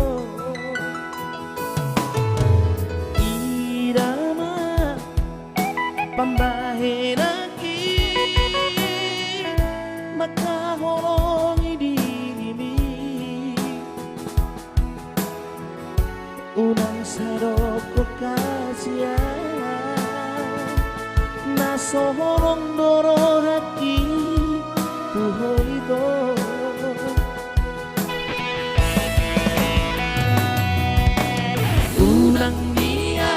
Irama, pambahe lagi, makahorong idinimi. Unang sarap ko kasya nasohorong doro hati tuho ito. Unang niya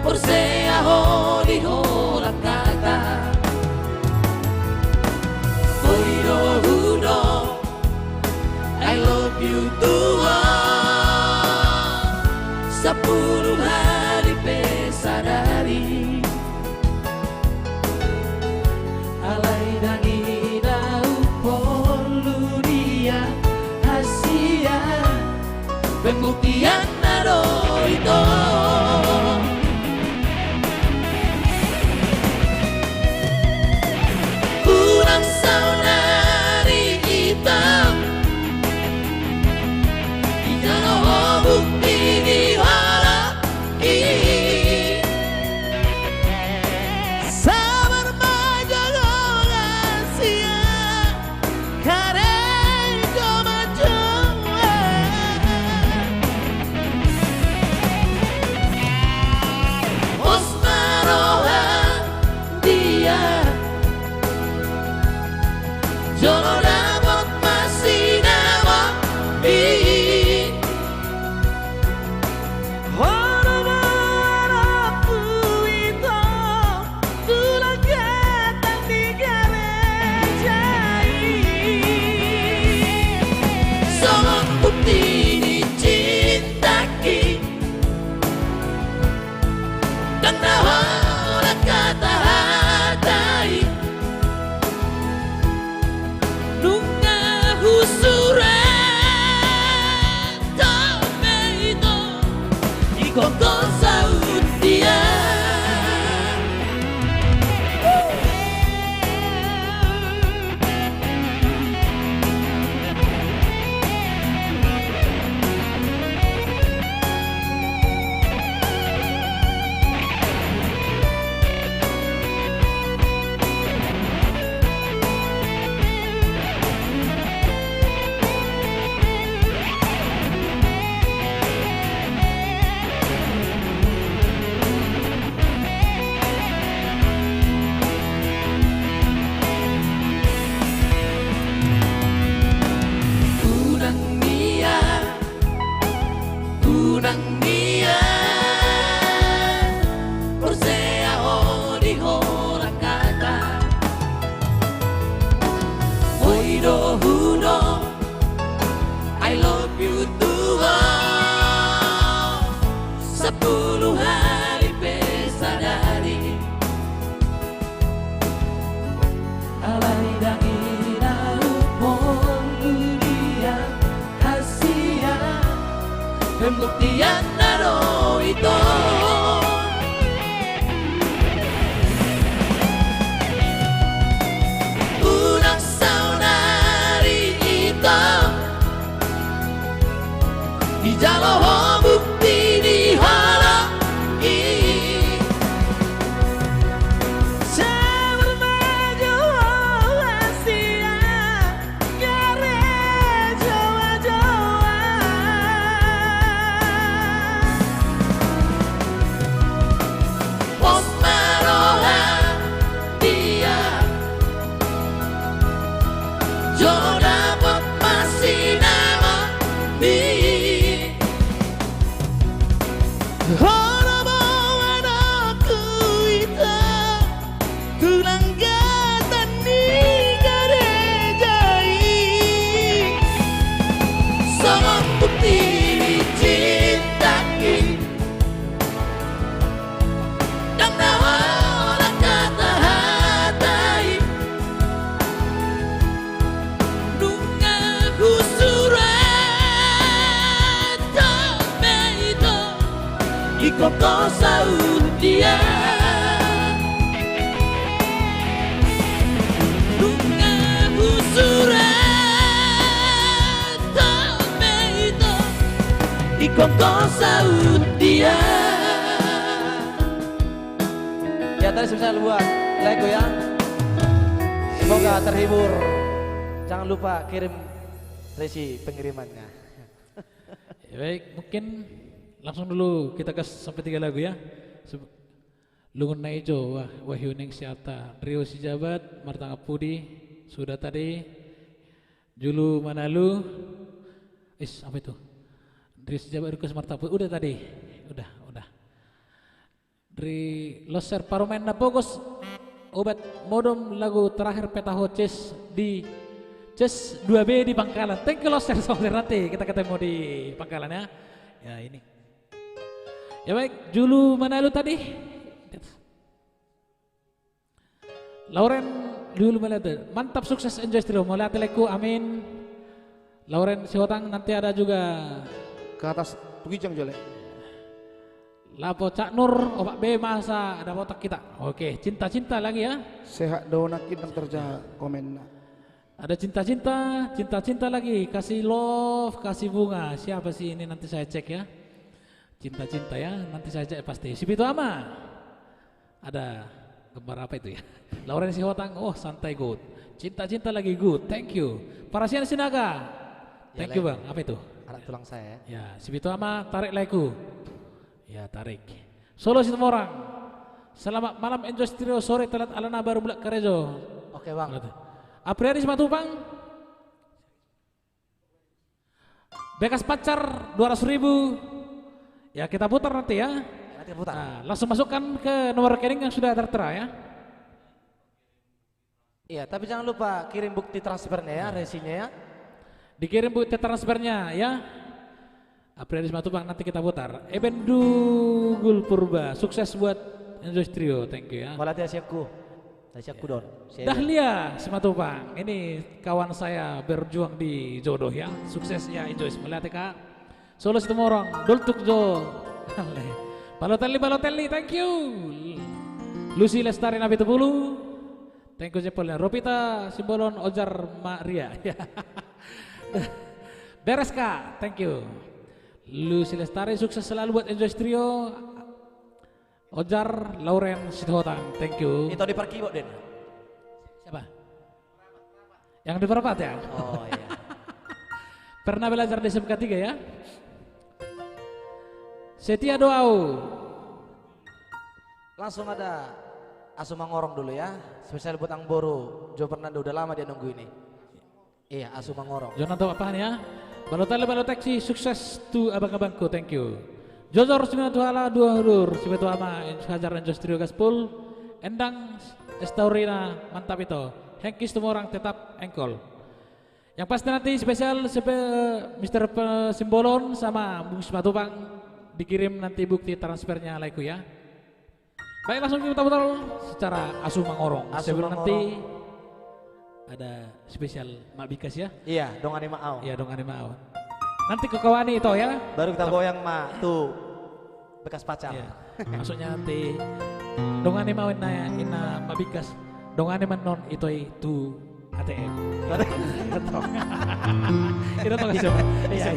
por sea hori hola kata Oiro uno I love you Tuhan 10 hari pesadari alay dangina upolu dia hasia pembuktian naro ito kurang saunari hitam Ijano bukti diharapin sabar majago rahasia kare coba-coba Osmarohan dia Jono dapat masih nama bin Orang-orangku itu Tulah kata digarejai Sama bukti dicintaki Dan nawalah kata hatai Nunga husuran Tame ito Ikongkong saud dia hari pesadari Alai dan ina upon dunia hasia pembuktian naro ito unang saunari ito ijaloho bukti di halangi sabar maju hasia nyare jawa-jawa Pomaroha dia Jo dapat masih nama di Hora bawa aku itu tulang gatan di garejai sama bukti dicintaki dan nawa orang kata hatai nunga kusurat tame itu iko kau saut dia nunga kusurat tame itu iko kau saut dia Ya tadi spesial buat Lego ya. Semoga terhibur. Jangan lupa kirim resi pengirimannya. Ya, baik, mungkin langsung dulu kita gas sampai 3 lagu ya. Lungun Naijo, Wahyu Ning Siata, Rio Sijabat, Martanga Pudi, sudah tadi. Julu Manalu, apa itu? Rio Sijabat, Rio Martanga Pudi, udah tadi, udah. Dari Loser Paromen Napogos, obat modom lagu terakhir peta hoces di Ces 2B di Pangkalan. Thank you Loser, soalnya nanti kita ketemu di Pangkalan ya. Ya ini. Ya baik, Julu Manalu tadi. Lauren Julu Manalu, mantap sukses enjoy stereo. Mulai teleku, amin. Lauren Siwotang nanti ada juga Ke atas Tugijang jole. Lapo Cak Nur, Opak B masa ada botak kita. Oke, cinta-cinta lagi ya. Sehat donat kita terja komen. Ada cinta-cinta lagi. Kasih love, kasih bunga. Siapa sih ini nanti saya cek ya. Cinta-cinta ya, nanti saya cek pasti. Sipito Ama. Ada gambar apa itu ya? Lauren Sihotang, oh santai good. Cinta-cinta lagi good, thank you. Parasian Sinaga, thank you bang. Apa itu? Anak tulang saya. Ya, Sipito Ama, tarik lagu. Ya tarik. Solo Situ Orang. Selamat malam enjoy stereo sore telat alana baru mulai Karejo. Oke bang. Apriani Simatupang. Bekas pacar 200.000. Ya kita putar nanti ya. Nanti putar. Nah, langsung masukkan ke nomor rekening yang sudah tertera ya. Iya, tapi jangan lupa kirim bukti transfernya ya, resinya ya. Dikirim bukti transfernya ya. Apriani Simatupang nanti kita putar. Ebendu Gul Purba, sukses buat Enjoy Trio, thank you ya. Malatya siapku don. Dahlia Simatupang, ini kawan saya berjuang di jodoh ya. Sukses ya Enjoy. Melihat Kak. Solo Situmorong, Dultuk Jo. Balotelli, thank you. Lucy Lestari Nabi Tepulu. Thank you Jepolnya. Ropita Simbolon Ojar Maria. Beres Kak, thank you. Lucy Lestari sukses selalu buat Enjoy Trio. Ojar Lauren Sidhotang, thank you. Itu di Parkibo Den. Siapa? Yang di Perapat ya? Oh iya. Pernah belajar di SMK 3 ya? Setia Doau. Langsung ada Asuma Ngorong dulu ya. Spesial buat Angboro. Jo Fernando udah lama dia nunggu ini. Iya, Asuma Ngorong. Jangan tahu apaan ya? Balotaksi sukses tu abang-abangku, thank you. Jojor Simanatuhala dua hudur, Sibetu Ama, Hajar Enjoy Trio Gaspul, Endang Estaurina, mantap itu. Hengkis semua orang tetap engkol. Yang pasti nanti spesial Mr. Simbolon sama Bung Simatupang dikirim nanti bukti transfernya Laiku ya. Baik, langsung kita putar secara Asu Mangorong. Asu Sebelum Mangorong. nanti ada spesial Mak Bikas ya. Iya, dong anima au. Iya dong Mau. Nanti ke kawani itu ya. Baru kita goyang mak tuh bekas pacar. Iya. Maksudnya nanti dongane mau ina Mabikas. Dongane non itu ATM. Itu toh iso. Iya.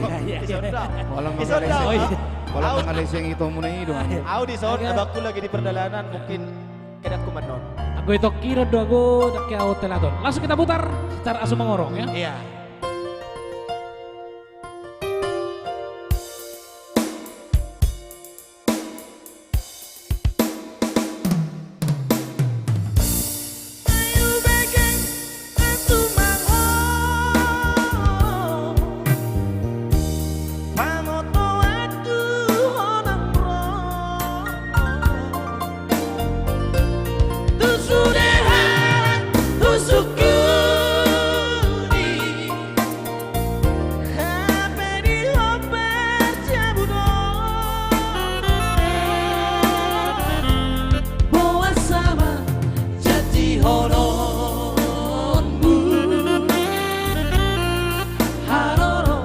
Walang Iso mga daw. Oh, iya. walang mga leseng ito muna dong. Au di son, abangku lagi di perjalanan mungkin kedat kumanon. Aku itu kira do aku tak kau teladon. Langsung kita putar secara Asu Mangorong ya. Iya. Boa sama jati horonmu Haroro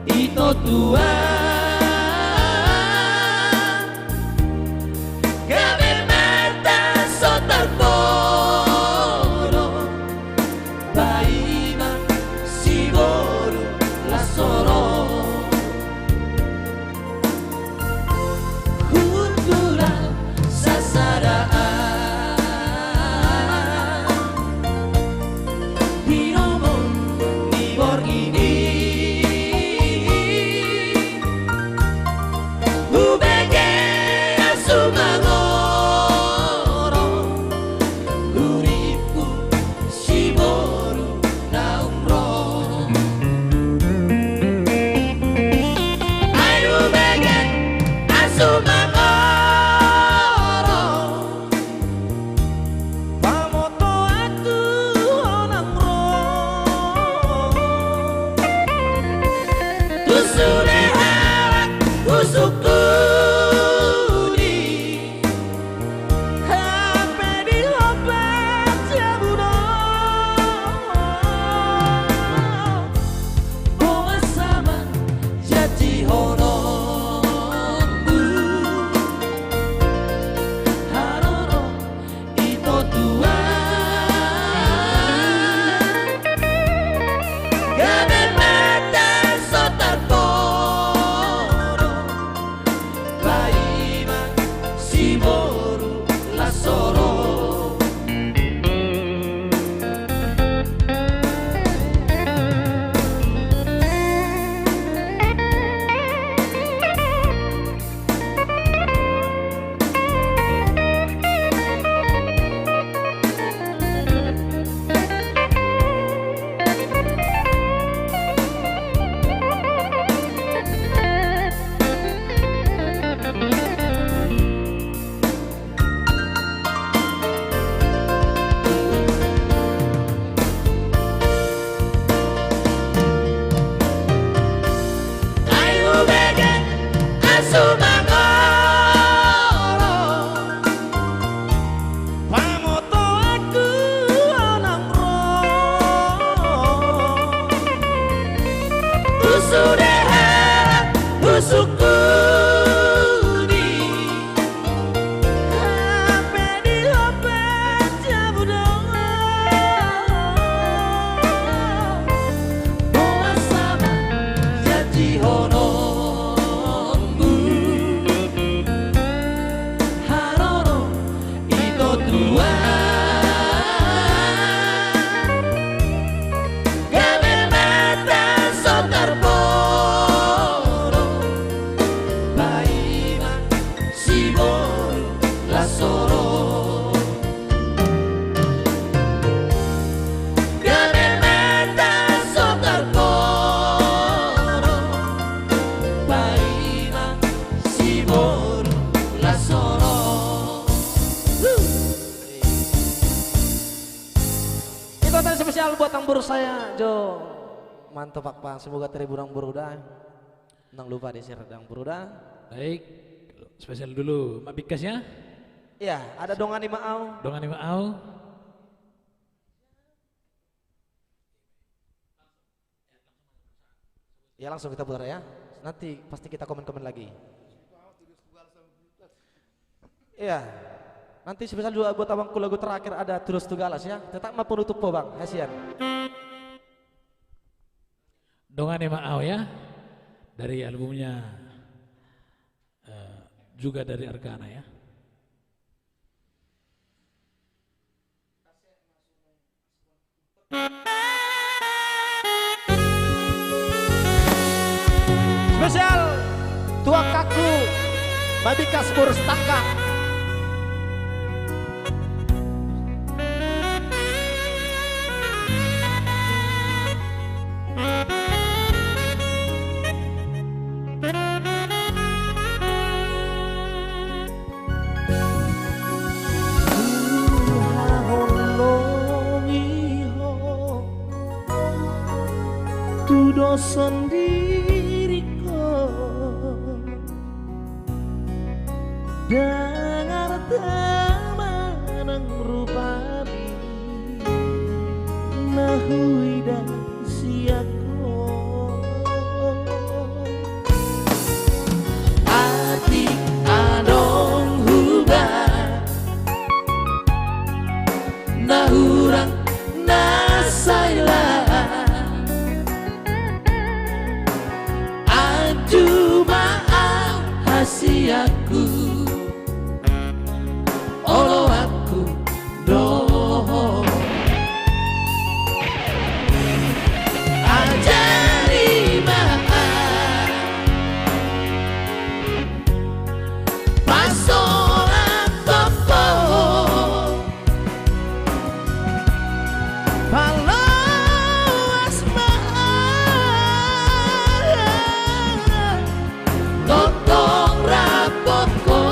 ito tua Gabe mata sotar poro Baima siboru la soro Kultural sasaraan Binomo di Borgini Ubege asumangoro Uripu shiboru naumro Ay ubege asumangoro Pamoto aku onang ro Tusure harak usukuni Hape di lopet jabuno Boa sama jati horonmu Haroro ito tua Gabe mata sotar poro Baima siboru la soro Ayu bege asumangoro Pamoto aku onang ro Usude harak usukuni Hape di lopet jabuno Boa sama jati horonmu Haroro ito tua Gabe mata sotar poro Baima siboru la soro Gabe mata sotar poro Baima siboru la soro Itu tadi spesial buat tambur saya, Jo. Mantap Pak Pak, semoga 1000 orang berudah. Jangan lupa di share dang berudah. Baik, spesial dulu Mak Bikas ya. Ya, ada Dongani Maau. Dongani Maau. Ya langsung kita putar ya. Nanti pasti kita komen-komen lagi. Iya. Nanti spesial juga buat abangku lagu terakhir ada Tulus Tugalas ya. Tetap mah penutup po bang, Hasian. Dongani Maau ya. Dari albumnya juga dari Argana ya. Spesial tua kaku Babikas Purus Tangka. Tudo sendiri dengar teman rupani nahui dan siako ati adong huba nahurang nasaila aju maaf hasiaku olo aku doh ajari maaf pasola toko palas maaf totong rapoko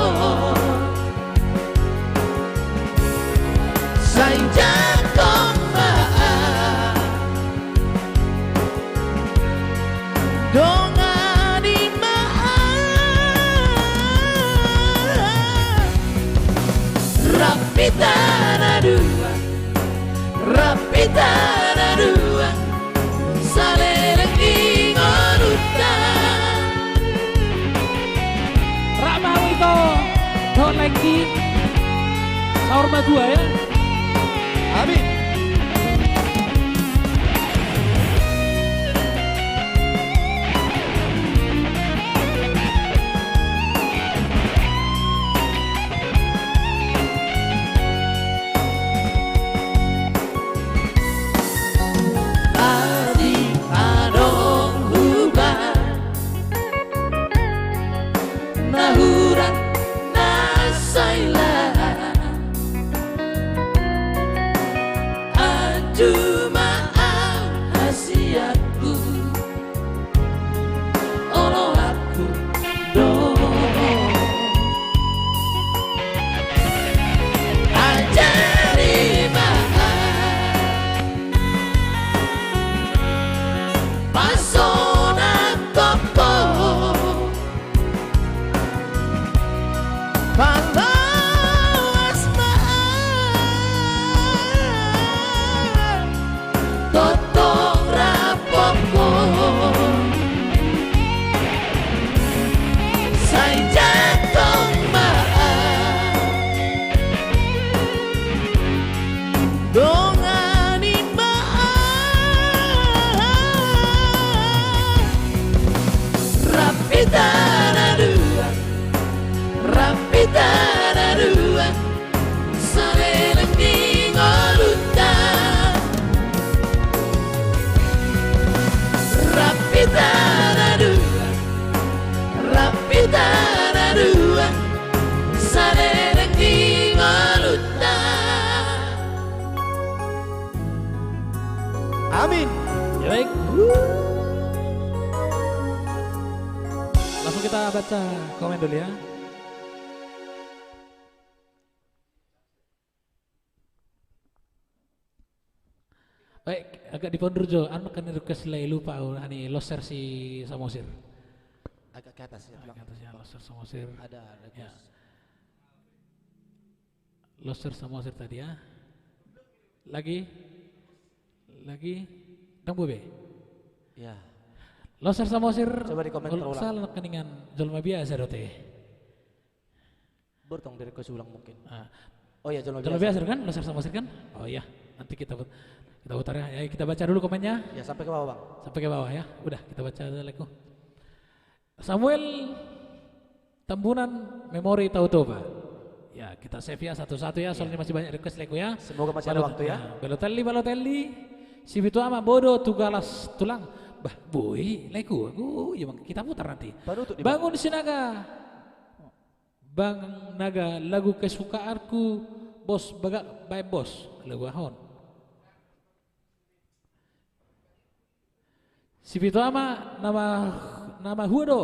say jatong maaf dongani maaf rapitana dua saleleng ingonutan Rak mau itu Don lagi Saur Madua ya. Amin. adi adong hubah nahuran nasaila aju maaf hasiaku olo aku doh ajari maaf pasona toko palas maaf totong rapoko say jatong maaf dongani maaf rapitana dua saleleng ingolutan rapitana dua saleleng ingolutan. Amin. Ya baik. Langsung kita baca komen dulu ya. Baik, agak dipondur Jo, anu kan request lay lupa ani loser si Samosir. agak ke atas ya, Agak atas ya, Loser Samosir. ada Ya. request. Loser Samosir tadi ya. Lagi Dang Bobe. Ya. Loser Samosir. Coba di komen terulang. Salah keningan jolma biasa dote. Bertong dari request ulang mungkin. Ah, Oh ya, Jolma jolma biasa. biasa kan? Loser Samosir kan? Oh iya, nanti kita putar ya. Ya, kita baca dulu komennya Ya, sampai ke bawah, Bang. sampai ke bawah ya. Udah, kita baca dulu. Samuel Tambunan Memori Tautoba. Ya, kita save ya satu-satu ya, soalnya masih banyak request leko ya. Semoga masih ada waktu ya. Balotelli, si Bitu Ama Bodo Tugalas Tulang. Bah, boy, leko aku ya Bang, kita putar nanti. Baru untuk Bangun Sinaga. Bang Naga lagu kesukaanku bos bagak by bos lagu ahon. Si Bitu Ama nama Hudo.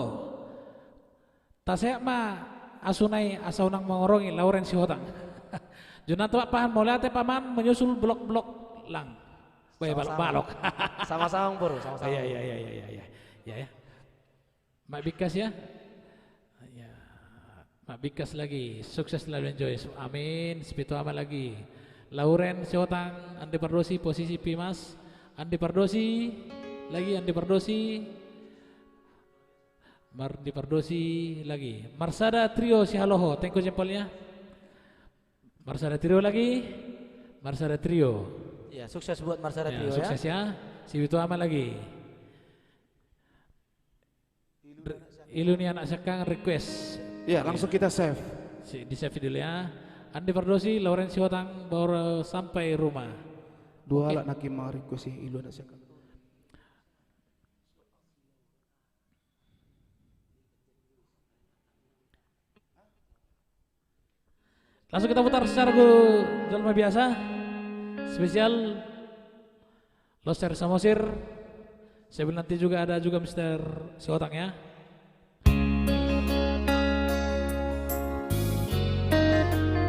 Tasek ma asunai asaunang mengorongi Lauren si Hotang. Junato pahan molate paman menyusul blok-blok lang. Bae balok-balok. Sama-sama, Bro, sama-sama. Iya. Ya. Mak Bikas ya. Ya. Mak Bikas lagi. Sukses selalu enjoy. Amin. Sepitu aman lagi. Lauren si Hotang, Andi Pardosi posisi Pimas. Andi Pardosi lagi Andi Pardosi. Mardi Pardosi lagi. Marsada Trio si Haloho, thank you jempolnya. Marsada Trio lagi. Marsada Trio. Ya, sukses buat Marsada Ya, Trio sukses ya. Si Witu Aman lagi. Iluni anak sekang request. Ya, langsung kita save. Di save dulu ya. Andi Pardosi, Lauren Siwotang baru sampai rumah. Dua alat nak kimah request ilu nak siapa. Langsung kita putar secara jalma biasa. Spesial Loser Samosir. Saya bilang nanti juga ada juga Mr. Siwotang ya.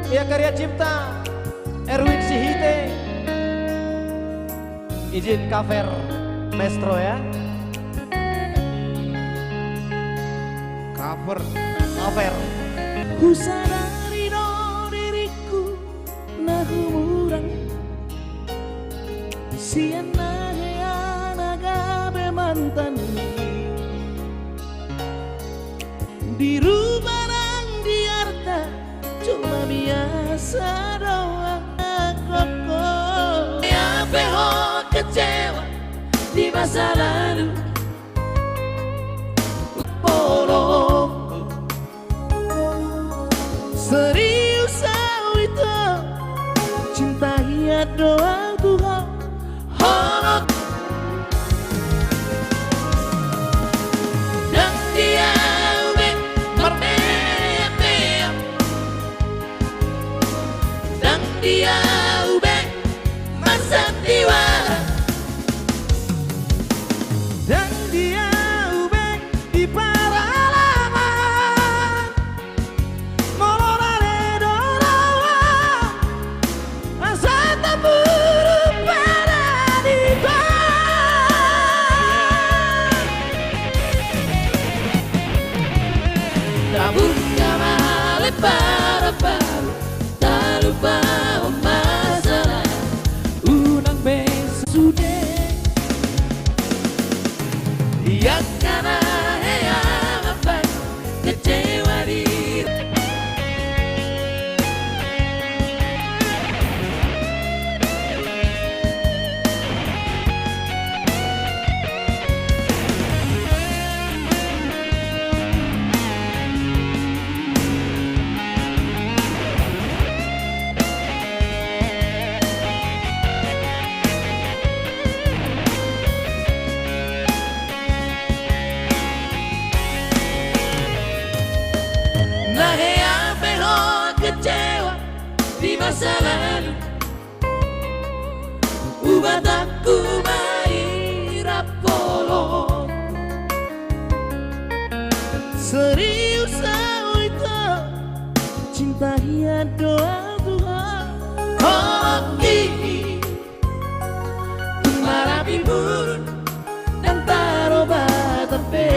Ya, karya cipta Erwin Sihite. Izin cover Maestro ya. Cover. Ku sadari no diriku na humuran sian naga mantan di rumah nang di arta cuma biasa doang koko ya peho kecewa di masa lalu polong serius itu cinta ya doa Tuhan holok dan dia mermea dan dia masa tiwara dan dia di paralaman molorane dorawa asa taburu pada di tabur kamale para paru tak lupa masalah unang besa sudah yang karena yang apa kecewa diri nah yang penuh kecewa di masa lalu ubat aku mairap polong serius itu cinta ya doa Tuhan hoki marapi burun dan taroba tepe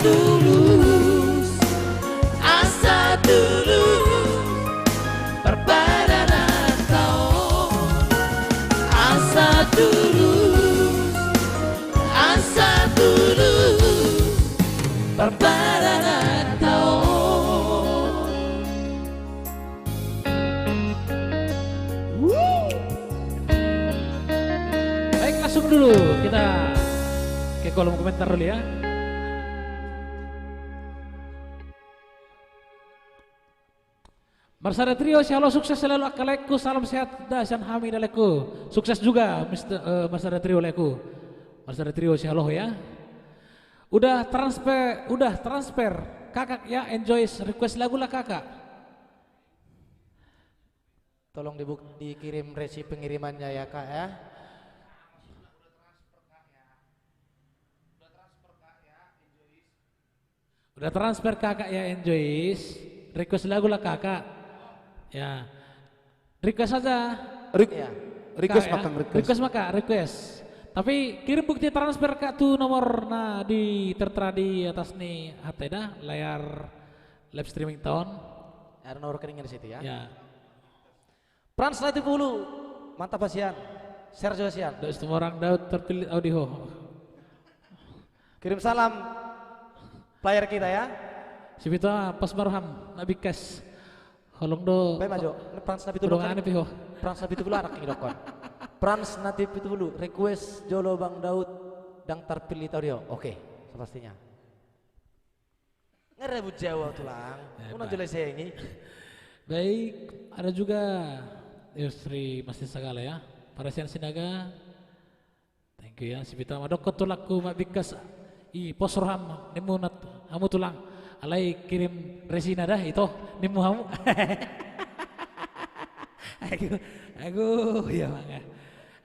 tulus, asa tulus, perpadanan kau. Asa tulus, asa tulus, perpadanan kau. Baik, langsung dulu kita ke kolom komentar dulu ya. Marsada Trio, shalom, sukses selalu akaleku, salam sehat dan hamid aleku. Sukses juga Marsada Trio leku. Marsada Trio, shalom ya. Udah transfer kakak ya, enjoy request lagu lah kakak. Tolong dikirim resi pengirimannya ya kak ya. Udah transfer kakak ya, enjoy request lagu lah kakak. Ya, request saja. Ya. Request Kak, makan ya. request. Request. Tapi kirim bukti transfer kak tuh nomor nah tertera di atas nih HT dah layar live streaming tahun. Ada nomor rekeningnya di situ ya. Ya. Frans Natif Hulu, mantap Asian. Sergio Asian. Dari semua orang Daud terpilih audio. Kirim salam player kita ya. Sibita pas marham Nabi Kes. Holong do. Baik maju. Frans Natif Hulu. Pedongan piho. Frans Natif Hulu anak ini dokon. Frans Natif Hulu request Jolo Bang Daud dan terpilih audio. Oke, sepastinya. Ngerebut Jawa tulang. Una jelas ini. Baik, ada juga Yusri Masih Sagala ya. Parasian Sinaga. Thank you ya. Sibita madok kotulaku mabikas i posroham nemunat hamu tulang. Alai kirim resina dah itu nemu hamu. Aku ya bang.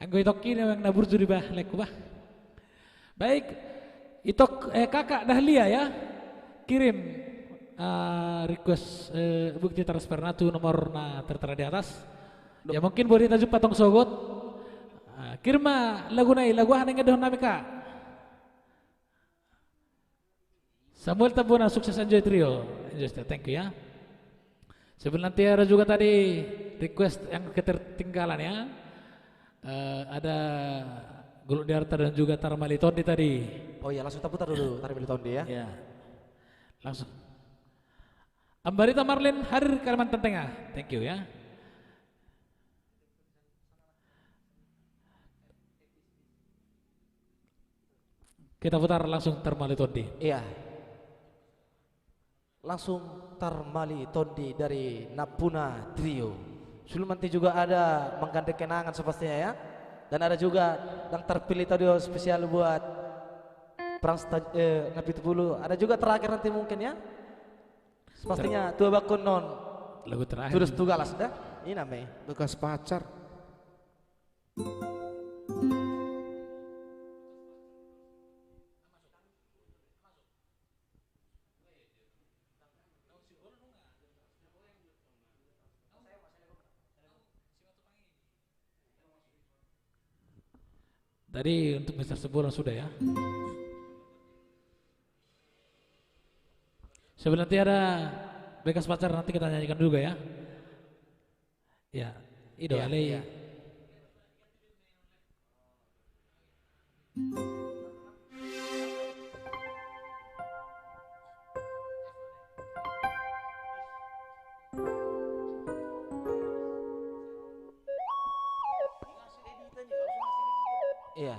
Aku itokin yang nabur juri bah leku bah. Baik, itok kakak Dahlia ya. Kirim request bukti transfer natu nomor tertera di atas. Ya mungkin boleh tajuk patong sogot. Kirma lagu nai lagu haneng ngedoh nami kak. Samuel Tabuna, sukses enjoy trio. Enjoy, thank you ya. Sebelum nanti ada juga tadi request yang ketertinggalan ya. Ada Guluk Diarta dan juga Tarmali Tondi tadi. Oh iya, langsung kita putar dulu Tarmali Tondi ya. Ya. Langsung. Ambarita Marlin hadir Kalimantan Tengah. Thank you ya. Kita putar langsung Tarmali Tondi. Iya. Langsung Tarmali Tondi dari Napuna Trio. Sebelum nanti juga ada menggandeng kenangan sepastinya ya. Dan ada juga yang terpilih audio spesial buat Frans Nabi Tupulu. Ada juga terakhir nanti mungkin ya. Sepastinya tua bakun non. Lagu terakhir. Terus tugalas dah. Ini namanya. Bekas pacar. Tadi untuk Mr. Sebulan sudah ya. Sebelum nanti ada bekas pacar nanti kita nyanyikan juga ya. Ya, Ido Iya, Ale. iya. Iya.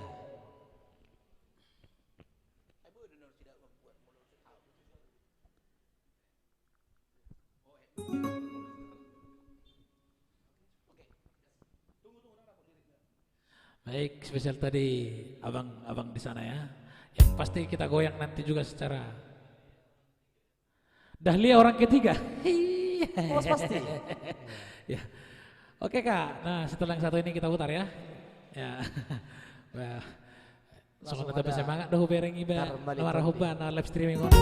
Baik, spesial tadi abang-abang di sana ya. Yang pasti kita goyang nanti juga secara Dahlia orang ketiga. Oh, pasti. Ya. Oke Kak, nah setelah yang satu ini kita putar ya. Ya. Wah. Langsung Semoga tetap ada semangat dah bereng iba. Tarmali Nawara Tondi. hoba na live streaming on.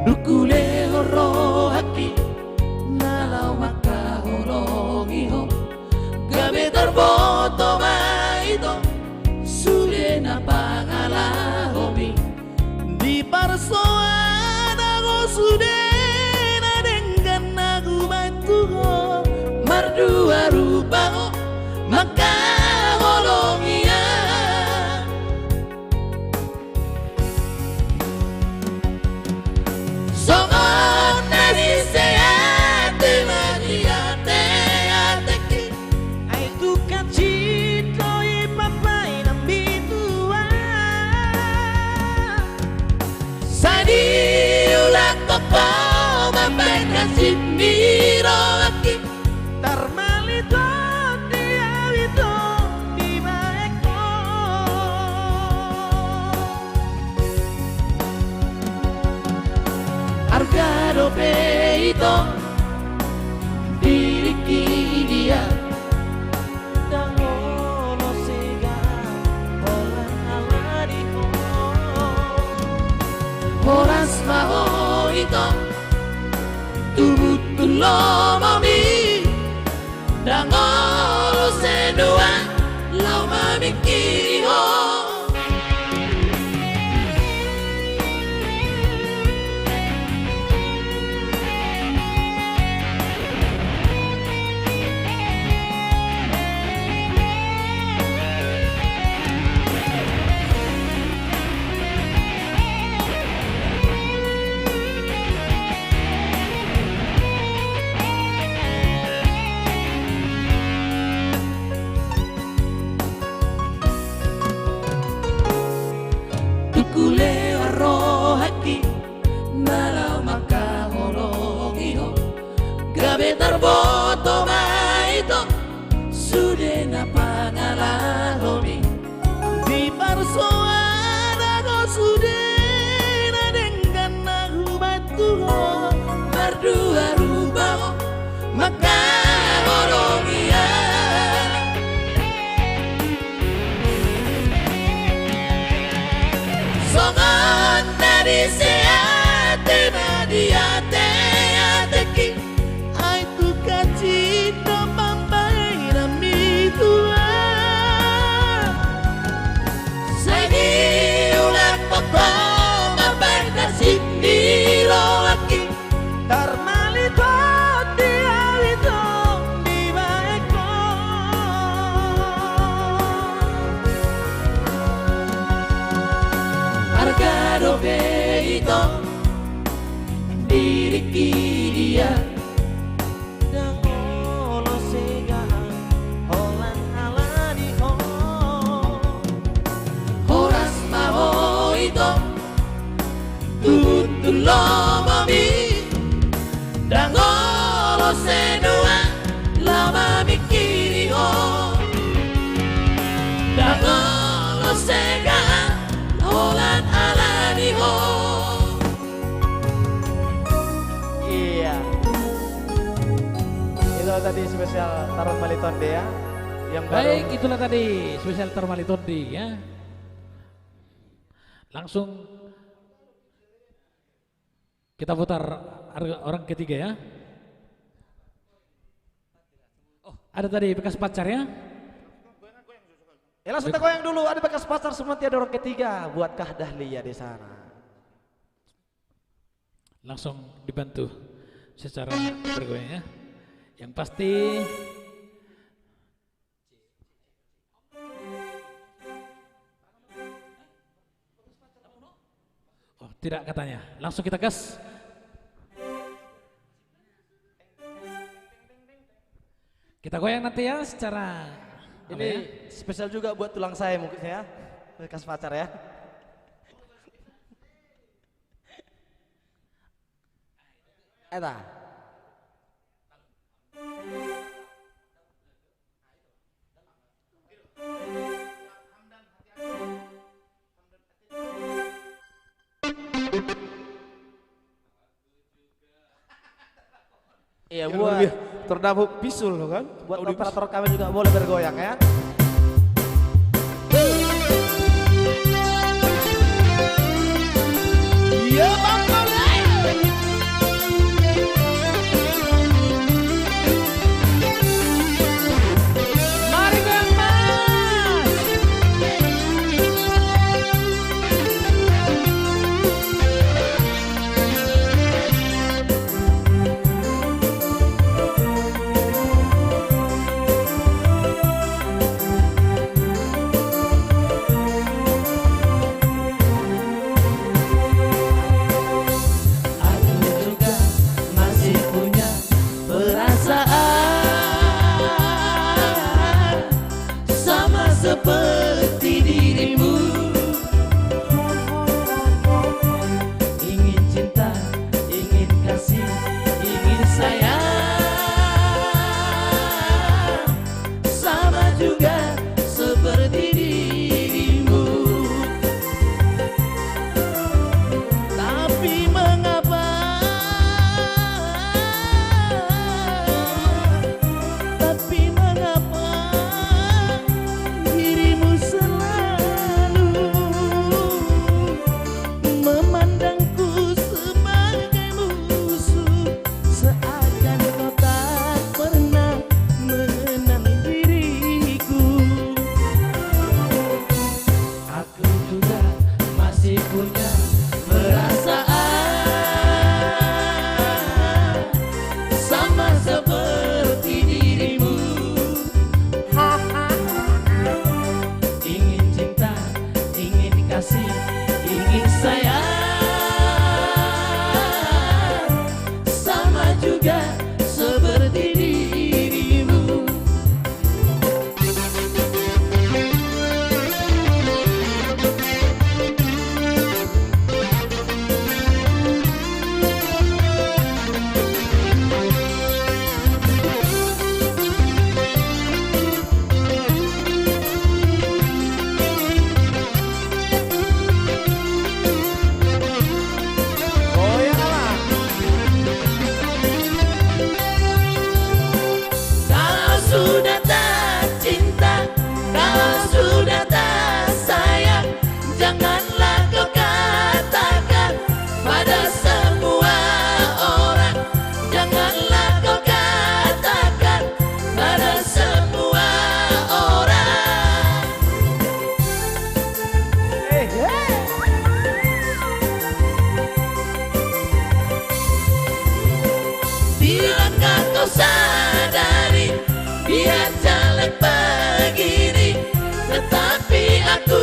Dukule horo haki nalau maka horongi ho gabe terboto maito sude na pangala hobi Di parsoan aku sudah dengan aku bantu mardua rupa ho maka horongi ya songon nari seate maniate ateki Ai tu kacito i papai na bitua sadi ulang koko mapai nasib miro aki Tarmalito dia itu di baekko Argado peito diriki dia Dangolo sega Olan aladi ho horas maho ito tubut tulomami dangolo senua lau mamikiri ho Tukule arro haki nalau maka horongi ho gabe terboto maito sude na pangala hobi Di parsoan aku sudah dengan aku bantu mardua rupa ho maka horongi ya songon dari seate madiate ateki Ai tu kacito pampai na mitua sagi ulang poko mapai nasib miro aki Tarmalito dia itu di baekko Argado peito diriki dia Dangolo sega Olan aladi ho horas maho ito tutulomami dangolo senua lama mikiri ho dangolo sega holan alani ho Iya Itu tadi spesial Tarung Malitonde ya Yang baru Baik, itulah tadi spesial Termalitondi ya. Langsung kita putar orang ketiga ya. Oh, ada tadi bekas pacar ya. Ya langsung kita goyang dulu, ada bekas pacar semua nanti ada orang ketiga. Buatkah Dahlia di sana? Langsung dibantu secara bergoyang ya. Yang pasti oh, tidak katanya. Langsung kita gas. Kita goyang nanti ya secara Ini spesial juga buat tulang saya mungkin ya. Bekas pacar ya. Eta. Iya buat terdapuk bisul loh kan. buat operator kami juga boleh bergoyang ya. Iya Bang Kolai. masih punya perasaan sama seperti dirimu. Ingin cinta, ingin kasih, ingin sayang sama juga seperti dirimu. Kalau sudah tak cinta, kalau sudah tak sayang, janganlah kau katakan pada semua orang. Janganlah kau katakan pada semua orang. Bilakah kau sadari biar jelek begini, tetapi aku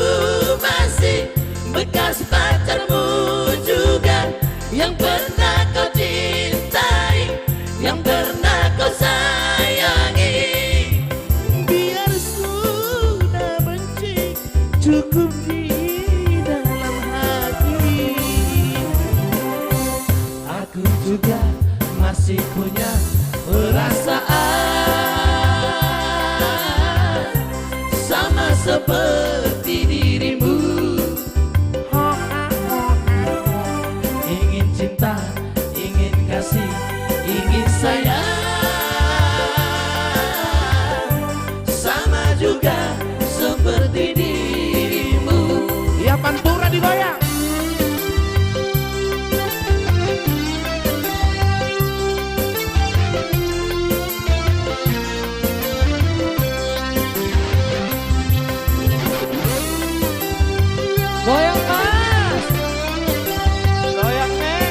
masih bekas pacarmu juga, yang pernah kau cintai, yang pernah kau sayangi. Biar sudah benci, cukup di dalam hati. Aku juga masih punya perasaan sama seperti dirimu. Ingin cinta, ingin kasih, ingin sayang sama juga seperti dirimu. Ya pantura digoyang. Goyang mas. Goyang nih.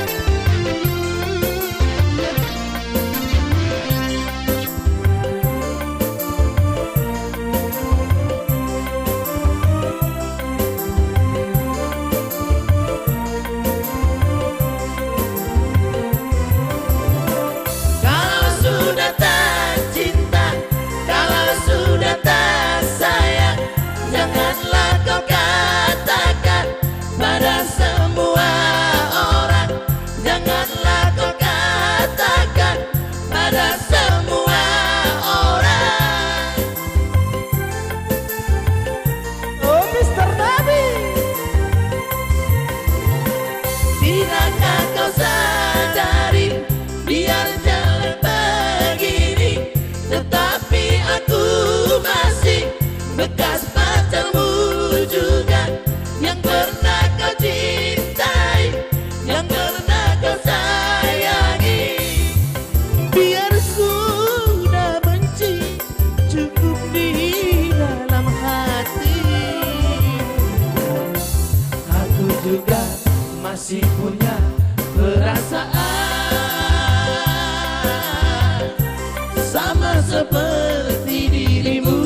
Kalau sudah tak cinta, kalau sudah tak sayang, janganlah kau katakan pada semua orang. Janganlah kau katakan pada semua orang. Oh Mr. Nabi. Tidakkah kau sadari biar jelek begini, tetapi aku masih bekas pacarmu juga, yang pernah kau cintai, yang pernah kau sayangi. Biar sudah benci, cukup di dalam hati. Aku juga masih punya perasaan sama seperti dirimu.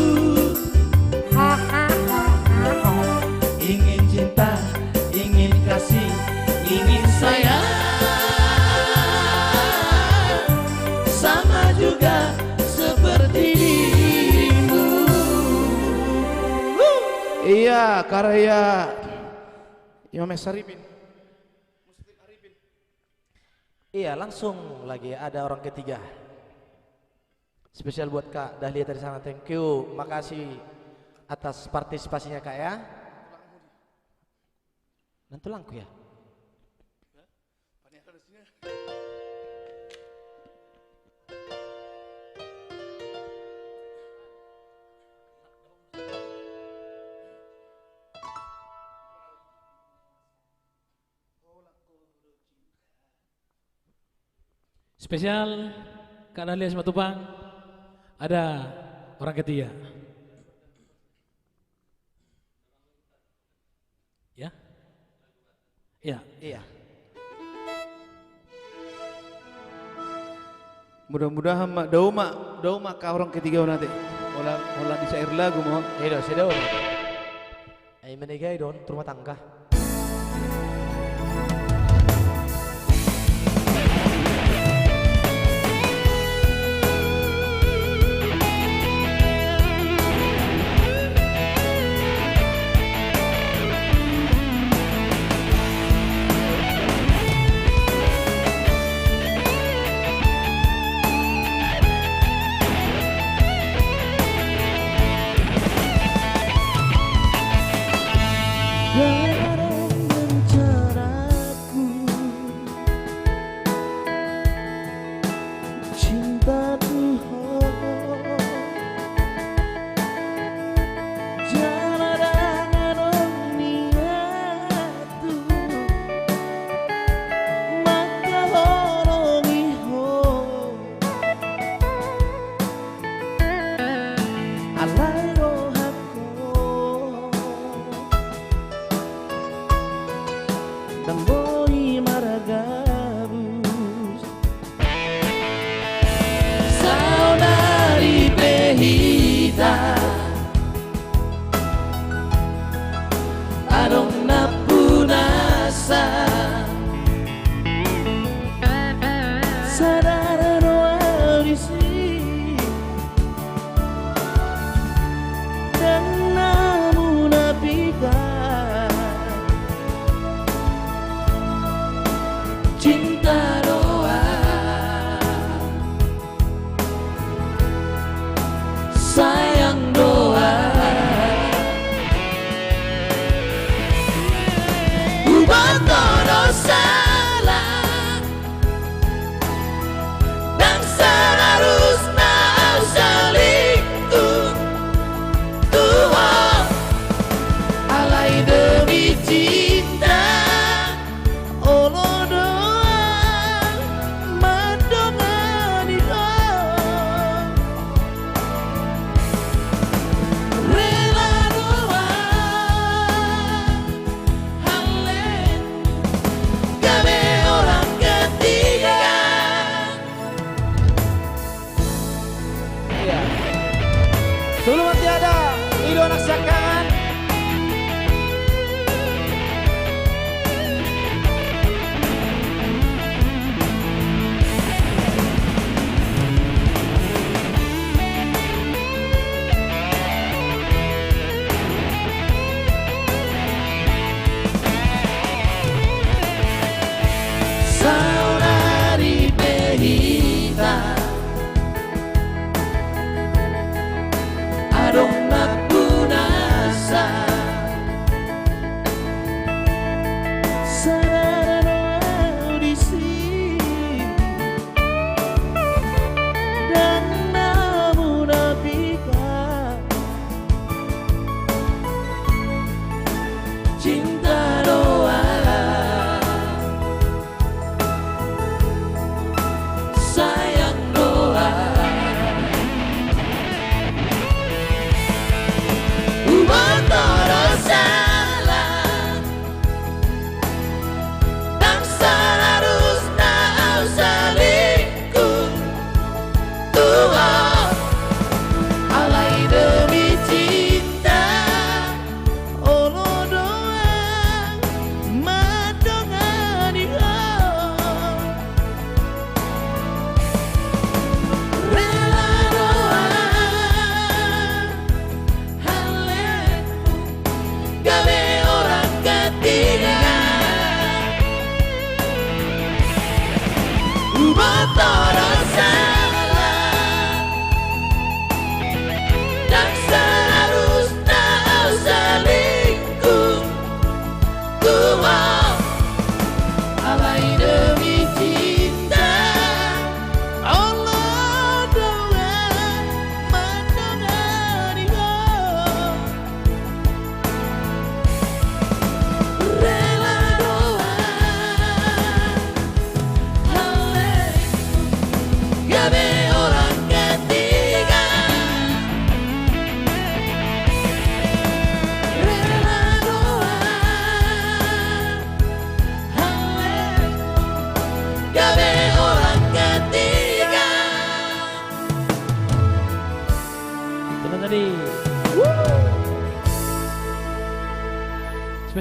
Ingin cinta, ingin kasih, ingin sayang sama juga seperti dirimu. Iya, karya Imam Saripin. Iya, langsung lagi ada orang ketiga. Spesial buat Kak Dahlia dari sana. Thank you. Makasih atas partisipasinya Kak ya. Dan tulangku ya. Spesial Kak Dahlia Simatupang, ada orang ketiga. Ya. Ya. Iya. Mudah-mudahan mak dau mak ka orang ketiga nanti. Olah di sair lagu mo. Iya, sudah. Ay menigay doon, rumah tangga. Dalam rencanaku, cintaku jalan niatu maka horomiho alai rohako dan boi maragabus saudari Pehita adong napunasa sadara noalisi dan namun nabikan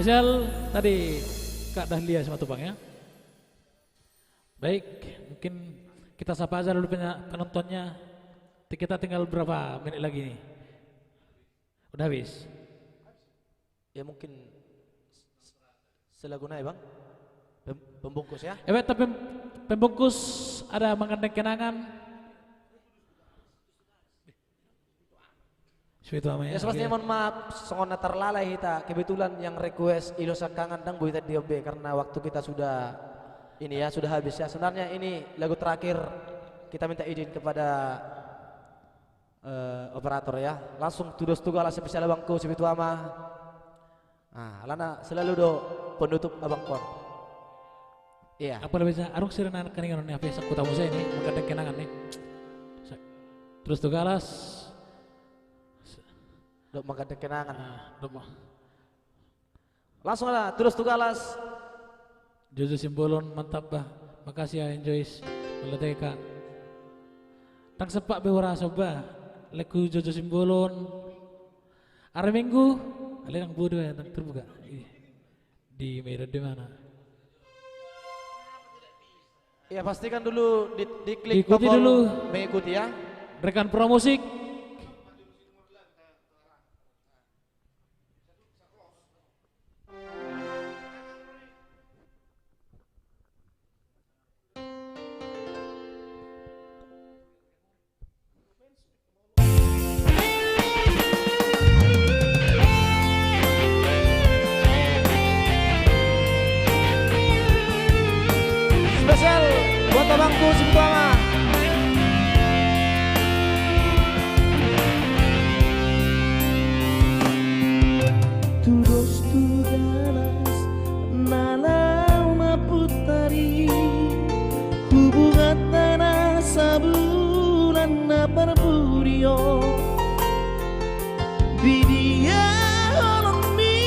spesial tadi Kak Dahlia Simatupang ya. Baik, mungkin kita sapa aja dulu penontonnya. Kita tinggal berapa menit lagi nih? Udah habis? Ya mungkin selagu naik bang, pembungkus ya. Tapi pembungkus ada mengandeng kenangan. Ya sepastinya mohon maaf, songona terlalai kita. Kebetulan yang request Ilosa Kangen dan Buita DOB karena waktu kita sudah ini ya sudah habis ya. Sebenarnya ini lagu terakhir kita minta izin kepada operator ya. Langsung tudos tugala spesial abangku sebitu ama. Nah, lana selalu do penutup abangkon. Iya. Apa lebih bisa? Arung sirena kaningan nih apa yang aku tahu saya ini mengandeng kenangan nih. Terus tugalas. Dok mengandeng kenangan. Langsung lah terus tugalas. Jojo Simbolon mantap bah. Makasih ya Enjoys. Meleteka. Tang sepak bewara soba. Leku Jojo Simbolon. Hari Minggu. Kalian yang bodoh ya terbuka. Di media di mana? Ya pastikan dulu diklik Ikuti tombol dulu. mengikuti ya. Rekan promusik. Spesial buat abangku Simtuama. Tudos tugalas nalau maputari hubungan tanah sabulan na perburio bidia holongmi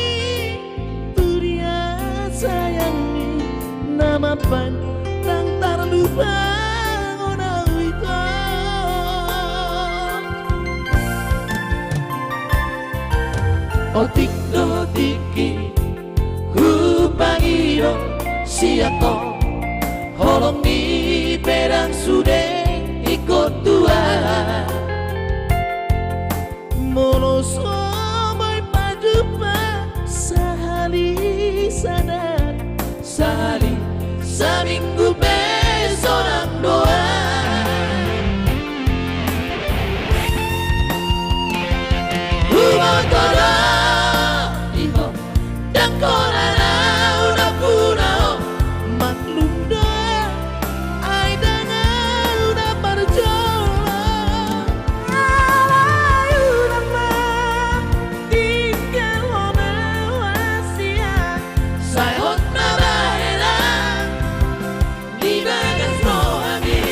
turia sayangi nama pan tang tarlupa ngonawita otik do tiki hupangiro siako holong ni perang sude ikut tua moloso boy pajupa sahali sadar sahali saminggu besorang doa Humotoro Iho dan korana udah punao maklum doa aidana udah berjalan alayu nama tinggal ona wasia saya hot nabaela di bagas rohani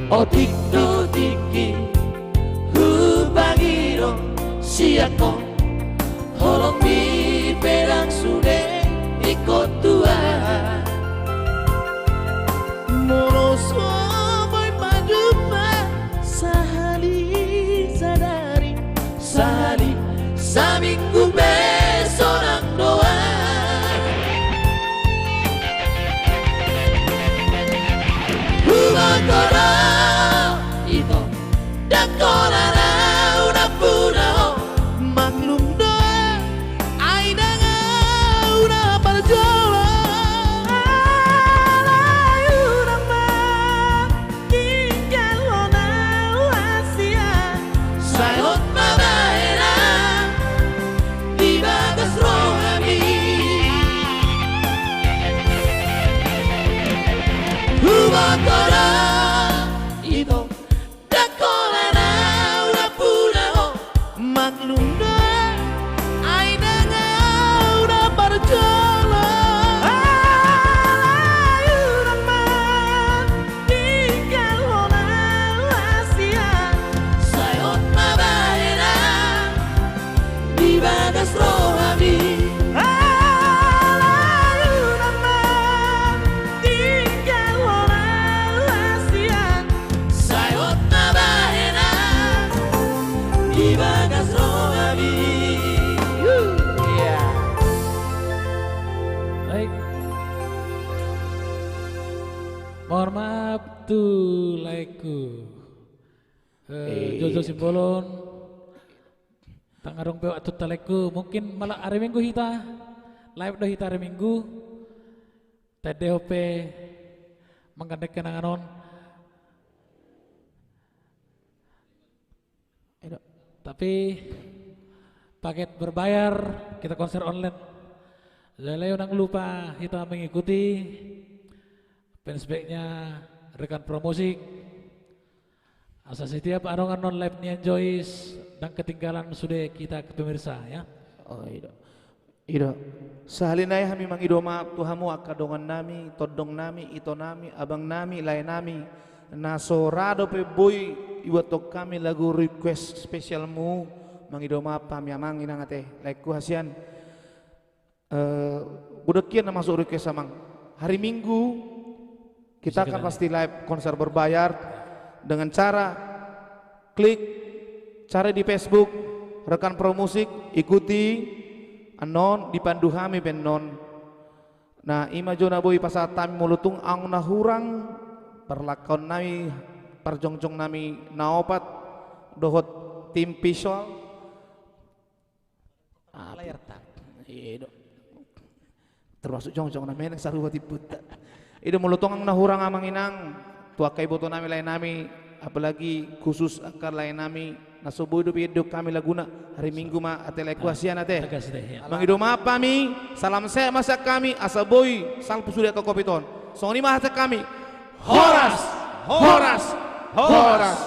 otik do tiki hubangiro siako holong mi perang sude ikut tua moroso boy pajupa sahali sadari sahali saminggu besorang doa Humotoro Ito dan korana udah punao maklum Mohon maaf tuh laiku. Jojo Simbolon. Tangarong pewak tuh taleku. Mungkin malah hari Minggu hita. Live dah hita hari Minggu. TDOP menggandeng kenanganon. Tapi paket berbayar kita konser online. Jadi jangan lupa kita mengikuti fansbacknya rekan promosi. Asa setiap arongan non live nya Joyce dan ketinggalan sudah kita ke pemirsa ya. Oh iya. Ida, sahalinay kami mangidoma tuhamu akadongan nami, todong nami, ito nami, abang nami, lain nami. Nasorado pe boy iwatok kami lagu request spesial mu mangidoma pamiamang inang ate. Like ku hasian. Budekian na masuk request samang. Hari Minggu kita akan pasti live konser berbayar dengan cara klik cari di Facebook rekan promusik ikuti anon dipandu kami penon. Nah ima jona boy pasal tami mulutung ang nahurang perlakon nami perjongjong nami naopat dohot tim visual Layar tak. Iya termasuk jongjong nami yang saruh buta. Itu mulutong ang nahurang amang inang tua kay boto nami lain nami apalagi khusus akar lain nami nasubuh hidup kami laguna hari Minggu ma atelay kuasian ate mangidoma pami salam saya masa kami asaboy sang pusuri atau kopiton soni masa kami horas horas horas